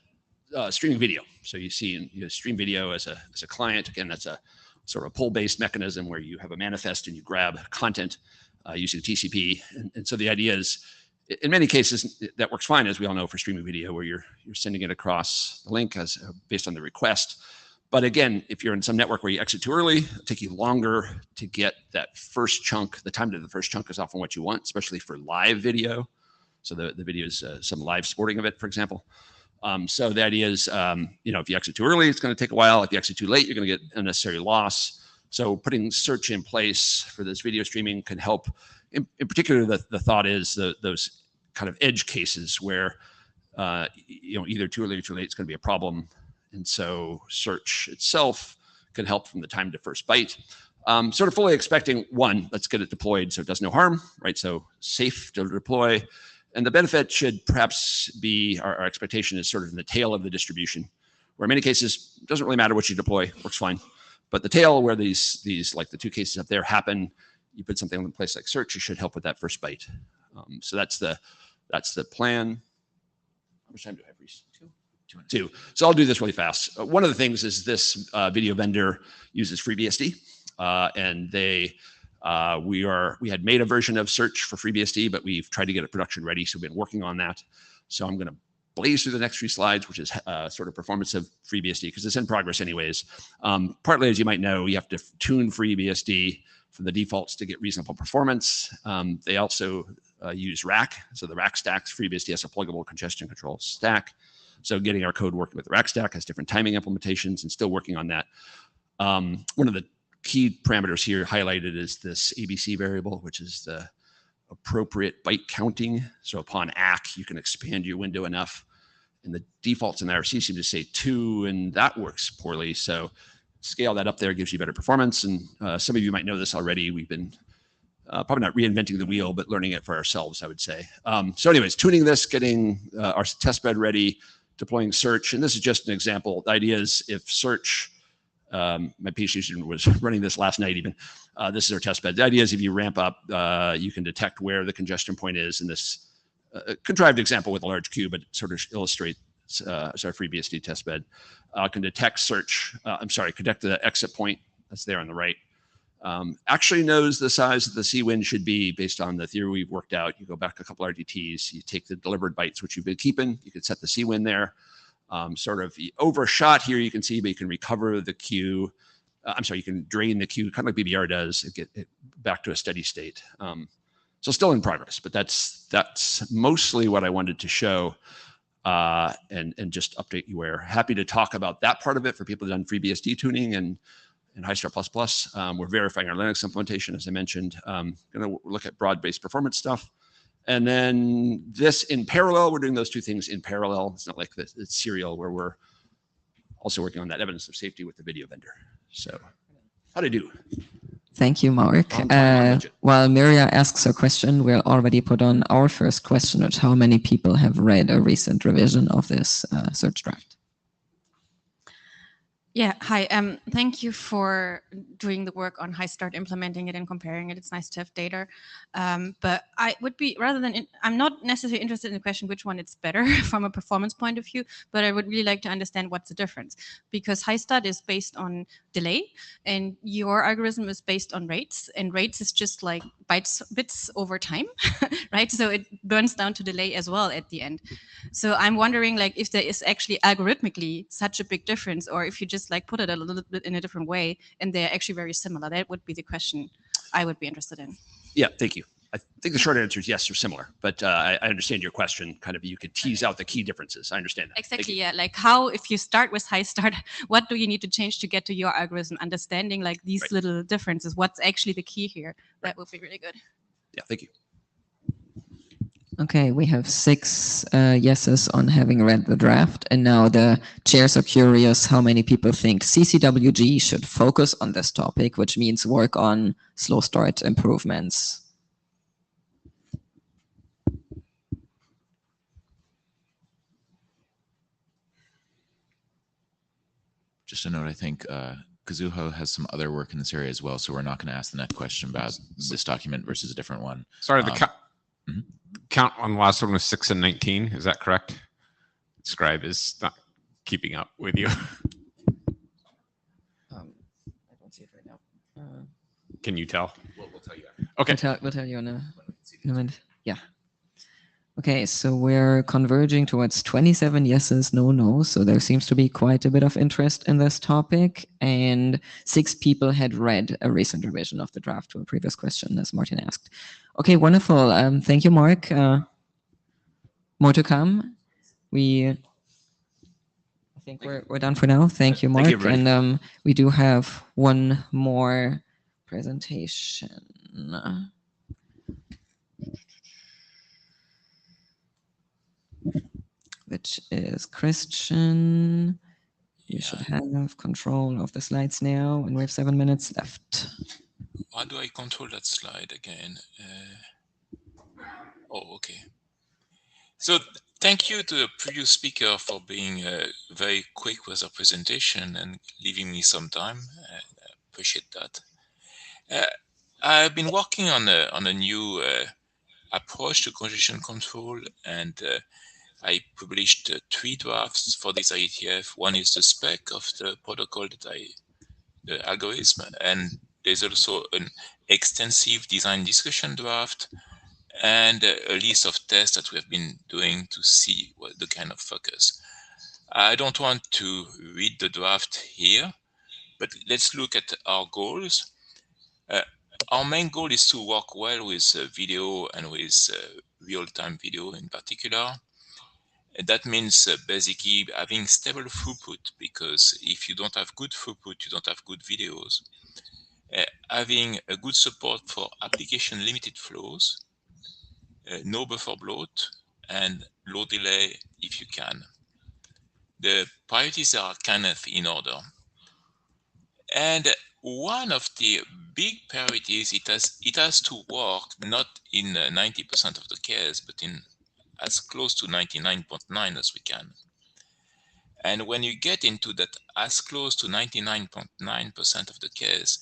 streaming video. So you see, stream video as a client. Again, that's a sort of pull-based mechanism where you have a manifest and you grab content using TCP. And so the idea is, in many cases, that works fine, as we all know, for streaming video, where you're sending it across the link as based on the request. But again, if you're in some network where you exit too early, it'll take you longer to get that first chunk. The time to the first chunk is often what you want, especially for live video. So the video is some live sporting event, for example. So the idea is, if you exit too early, it's going to take a while. If you exit too late, you're going to get unnecessary loss. So putting search in place for this video streaming can help. In particular, the thought is those kind of edge cases where, either too early or too late is going to be a problem. And so search itself can help from the time to first byte. Sort of fully expecting, one, let's get it deployed so it does no harm, right? So safe to deploy. And the benefit should perhaps be, our expectation is sort of in the tail of the distribution, where in many cases, it doesn't really matter what you deploy, works fine. But the tail, where these like the two cases up there happen, you put something in place like search, it should help with that first byte. So that's the plan. How much time do I have, Reese? 2 minutes. So I'll do this really fast. One of the things is this video vendor uses FreeBSD, and we had made a version of search for FreeBSD, but we've tried to get it production ready, so we've been working on that. So I'm going to blaze through the next 3 slides, which is sort of performance of FreeBSD, because it's in progress anyways. Partly, as you might know, you have to tune FreeBSD from the defaults to get reasonable performance. They also use rack. So the rack stacks, FreeBSD has a pluggable congestion control stack. So getting our code working with the rack stack has different timing implementations, and still working on that. One of the key parameters here highlighted is this ABC variable, which is the appropriate byte counting. So upon ACK, you can expand your window enough. And the defaults in IRC seem to say 2, and that works poorly. So scale that up there gives you better performance. And some of you might know this already. We've been probably not reinventing the wheel, but learning it for ourselves, I would say. So anyways, tuning this, getting our testbed ready, deploying search. And this is just an example. The idea is if search, my PhD student was running this last night even, this is our testbed. The idea is if you ramp up, you can detect where the congestion point is in this contrived example with a large queue, but it sort of illustrates our FreeBSD testbed. Can detect detect the exit point that's there on the right. Actually knows the size of the C-win should be based on the theory we've worked out. You go back a couple RDTs, you take the delivered bytes, which you've been keeping, you can set the C-win there. Sort of the overshot here you can see, but you can recover the queue. You can drain the queue, kind of like BBR does, and get it back to a steady state. So still in progress, but that's mostly what I wanted to show, and just update you. We're happy to talk about that part of it for people who've done FreeBSD tuning and HiStart++. We're verifying our Linux implementation, as I mentioned. Going to look at broad-based performance stuff. And then this in parallel, we're doing those 2 things in parallel. It's not like it's serial, where we're also working on that evidence of safety with the video vendor. So how'd I do? Thank you, Mark. While Miria asks her question, we'll already put on our first question, which how many people have read a recent revision of this search draft? Yeah, hi. Thank you for doing the work on high start, implementing it and comparing it. It's nice to have data. But I would be, rather than, I'm not necessarily interested in the question which one it's better from a performance point of view, but I would really like to understand what's the difference. Because high start is based on delay and your algorithm is based on rates, and rates is just like bits over time, right? So it burns down to delay as well at the end. So I'm wondering, like, if there is actually algorithmically such a big difference, or if you just like put it a little bit in a different way, and they're actually very similar. That would be the question I would be interested in. Yeah, thank you. I think the short answer is yes, they're similar, but I understand your question. Kind of, you could tease out the key differences. I understand that. Exactly. Yeah. Like, how, if you start with high start, what do you need to change to get to your algorithm? Understanding like these little differences. What's actually the key here? That would be really good. Yeah. Thank you. Okay, we have 6 yeses on having read the draft, and now the chairs are curious how many people think CCWG should focus on this topic, which means work on slow start improvements. Just a note, I think Kazuho has some other work in this area as well, so we're not going to ask the next question about this document versus a different one. Sorry, the count on the last one was 6 and 19. Is that correct? Scribe is not keeping up with you. I don't see it right now. Can you tell? We'll tell you. Okay. We'll tell you in a minute. Yeah. Okay, so we're converging towards 27 yeses, no nos. So there seems to be quite a bit of interest in this topic. And 6 people had read a recent revision of the draft to a previous question, as Martin asked. Okay, wonderful. Thank you, Mark. More to come. I think we're done for now. Thank you, Mark. Thank you, and we do have one more presentation. Which is Christian. You should have control of the slides now, and we have 7 minutes left. How do I control that slide again? Oh, okay. So thank you to the previous speaker for being very quick with the presentation and leaving me some time. I appreciate that. I've been working on a new approach to congestion control, and I published 3 drafts for this IETF. One is the spec of the protocol the algorithm, and there's also an extensive design discussion draft and a list of tests that we have been doing to see what the kind of focus. I don't want to read the draft here, but let's look at our goals. Our main goal is to work well with video and with real-time video in particular. And that means basically having stable throughput, because if you don't have good throughput, you don't have good videos. Having a good support for application limited flows, no buffer bloat, and low delay if you can. The priorities are kind of in order. And one of the big priorities, it has to work not in 90% of the case, but in as close to 99.9 as we can. And when you get into that as close to 99.9% of the case,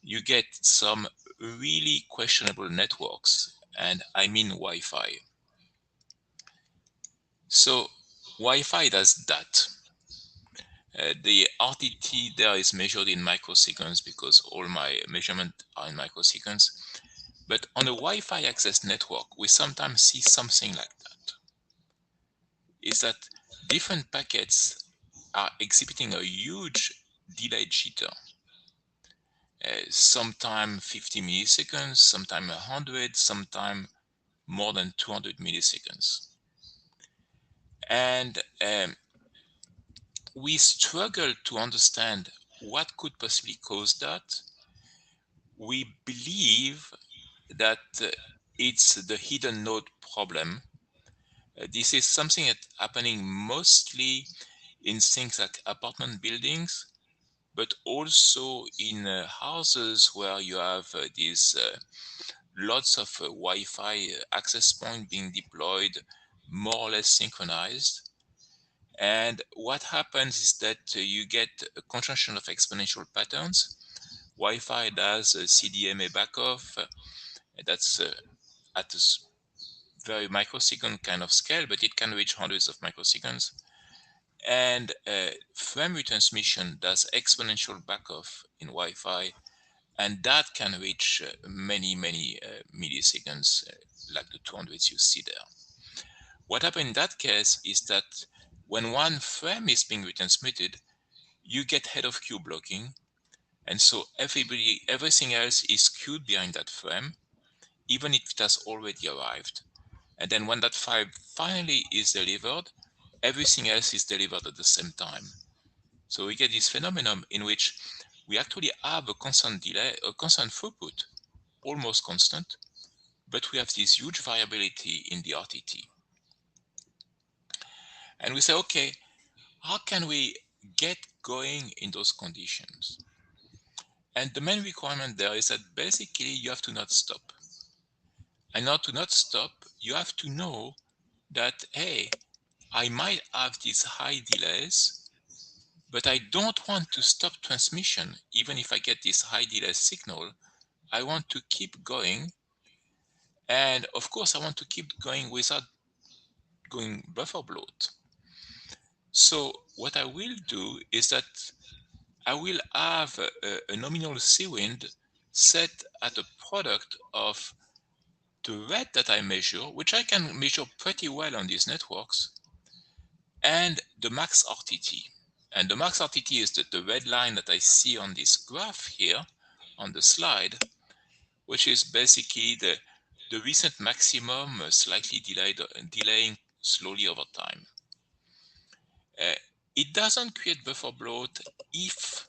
you get some really questionable networks, and I mean Wi-Fi. So Wi-Fi does that. The RTT there is measured in microseconds because all my measurements are in microseconds. But on a Wi-Fi access network, we sometimes see something like that. Is that different packets are exhibiting a huge delay jitter. Sometime 50 milliseconds, sometime 100, sometime more than 200 milliseconds. And we struggle to understand what could possibly cause that. We believe that it's the hidden node problem. This is something that's happening mostly in things like apartment buildings, but also in houses where you have these lots of Wi-Fi access points being deployed, more or less synchronized. And what happens is that you get a conjunction of exponential patterns. Wi-Fi does a CDMA backoff. That's at a very microsecond kind of scale, but it can reach hundreds of microseconds. And frame retransmission does exponential backoff in Wi-Fi, and that can reach many milliseconds, like the 200s you see there. What happens in that case is that when one frame is being retransmitted, you get head of queue blocking, and so everything else is queued behind that frame, even if it has already arrived. And then when that file finally is delivered, everything else is delivered at the same time. So we get this phenomenon in which we actually have a constant delay, a constant throughput, almost constant, but we have this huge variability in the RTT. And we say, okay, how can we get going in those conditions? And the main requirement there is that basically you have to not stop. And now to not stop, you have to know that, hey, I might have these high delays, but I don't want to stop transmission. Even if I get this high delay signal, I want to keep going. And of course, I want to keep going without going buffer bloat. So what I will do is that I will have a nominal C-wind set at a product of the rate that I measure, which I can measure pretty well on these networks, and the max RTT. And the max RTT is the red line that I see on this graph here on the slide, which is basically the recent maximum slightly delaying slowly over time. It doesn't create buffer bloat if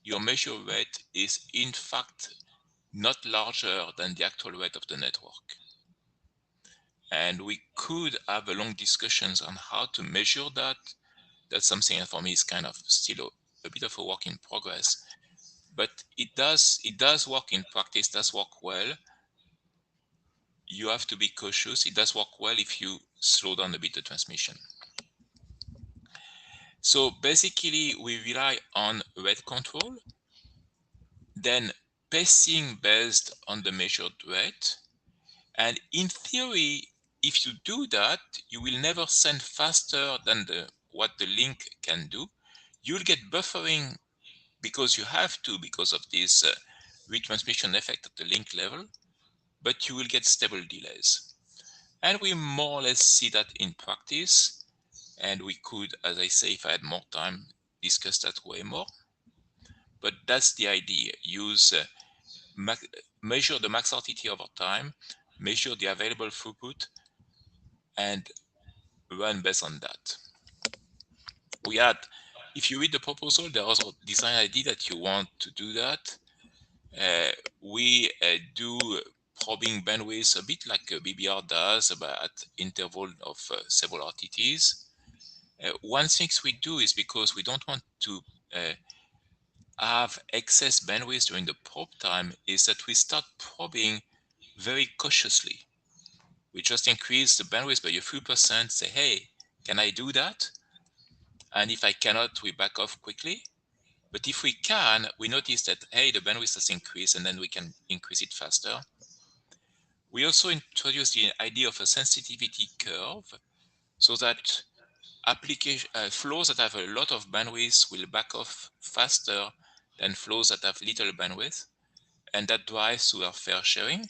your measure rate is in fact not larger than the actual rate of the network. And we could have a long discussions on how to measure that. That's something that for me is kind of still a bit of a work in progress. But it does work in practice, does work well. You have to be cautious. It does work well if you slow down a bit the transmission. So basically, we rely on rate control, then pacing based on the measured rate. And in theory, if you do that, you will never send faster than what the link can do. You'll get buffering because you have to, because of this retransmission effect at the link level, but you will get stable delays. And we more or less see that in practice. And we could, as I say, if I had more time, discuss that way more. But that's the idea. Use measure the max RTT over time, measure the available throughput, and run based on that. We had, if you read the proposal, there was a design idea that you want to do that. We do probing bandwidth a bit like BBR does, but at interval of several RTTs. One thing we do is because we don't want to have excess bandwidth during the probe time, is that we start probing very cautiously. We just increase the bandwidth by a few percent, say, hey, can I do that? And if I cannot, we back off quickly. But if we can, we notice that, hey, the bandwidth has increased, and then we can increase it faster. We also introduced the idea of a sensitivity curve so that flows that have a lot of bandwidth will back off faster than flows that have little bandwidth. And that drives to our fair sharing.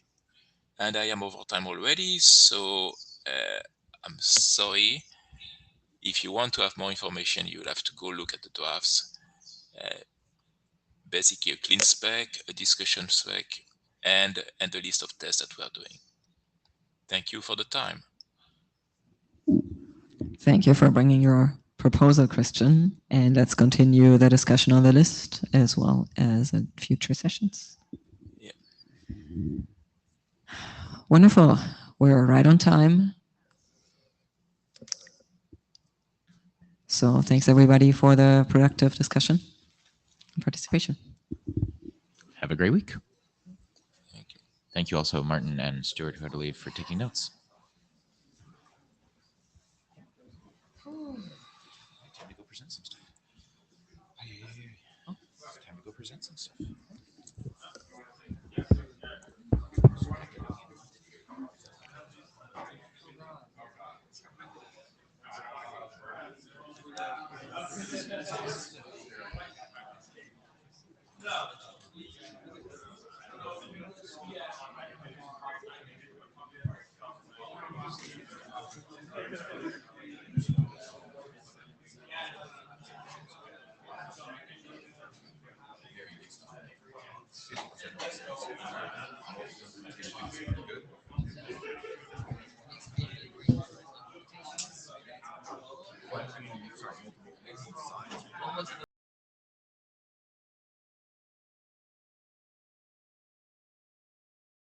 And I am over time already, so I'm sorry. If you want to have more information, you'll have to go look at the drafts. Basically a clean spec, a discussion spec, and a list of tests that we are doing. Thank you for the time. Thank you for bringing your proposal, Christian. And let's continue the discussion on the list as well as in future sessions. Yeah. Wonderful. We're right on time. So thanks everybody for the productive discussion and participation. Have a great week. Thank you. Thank you also, Martin and Stuart, who had to leave, for taking notes. present some stuff. Oh, it's time to go present some stuff.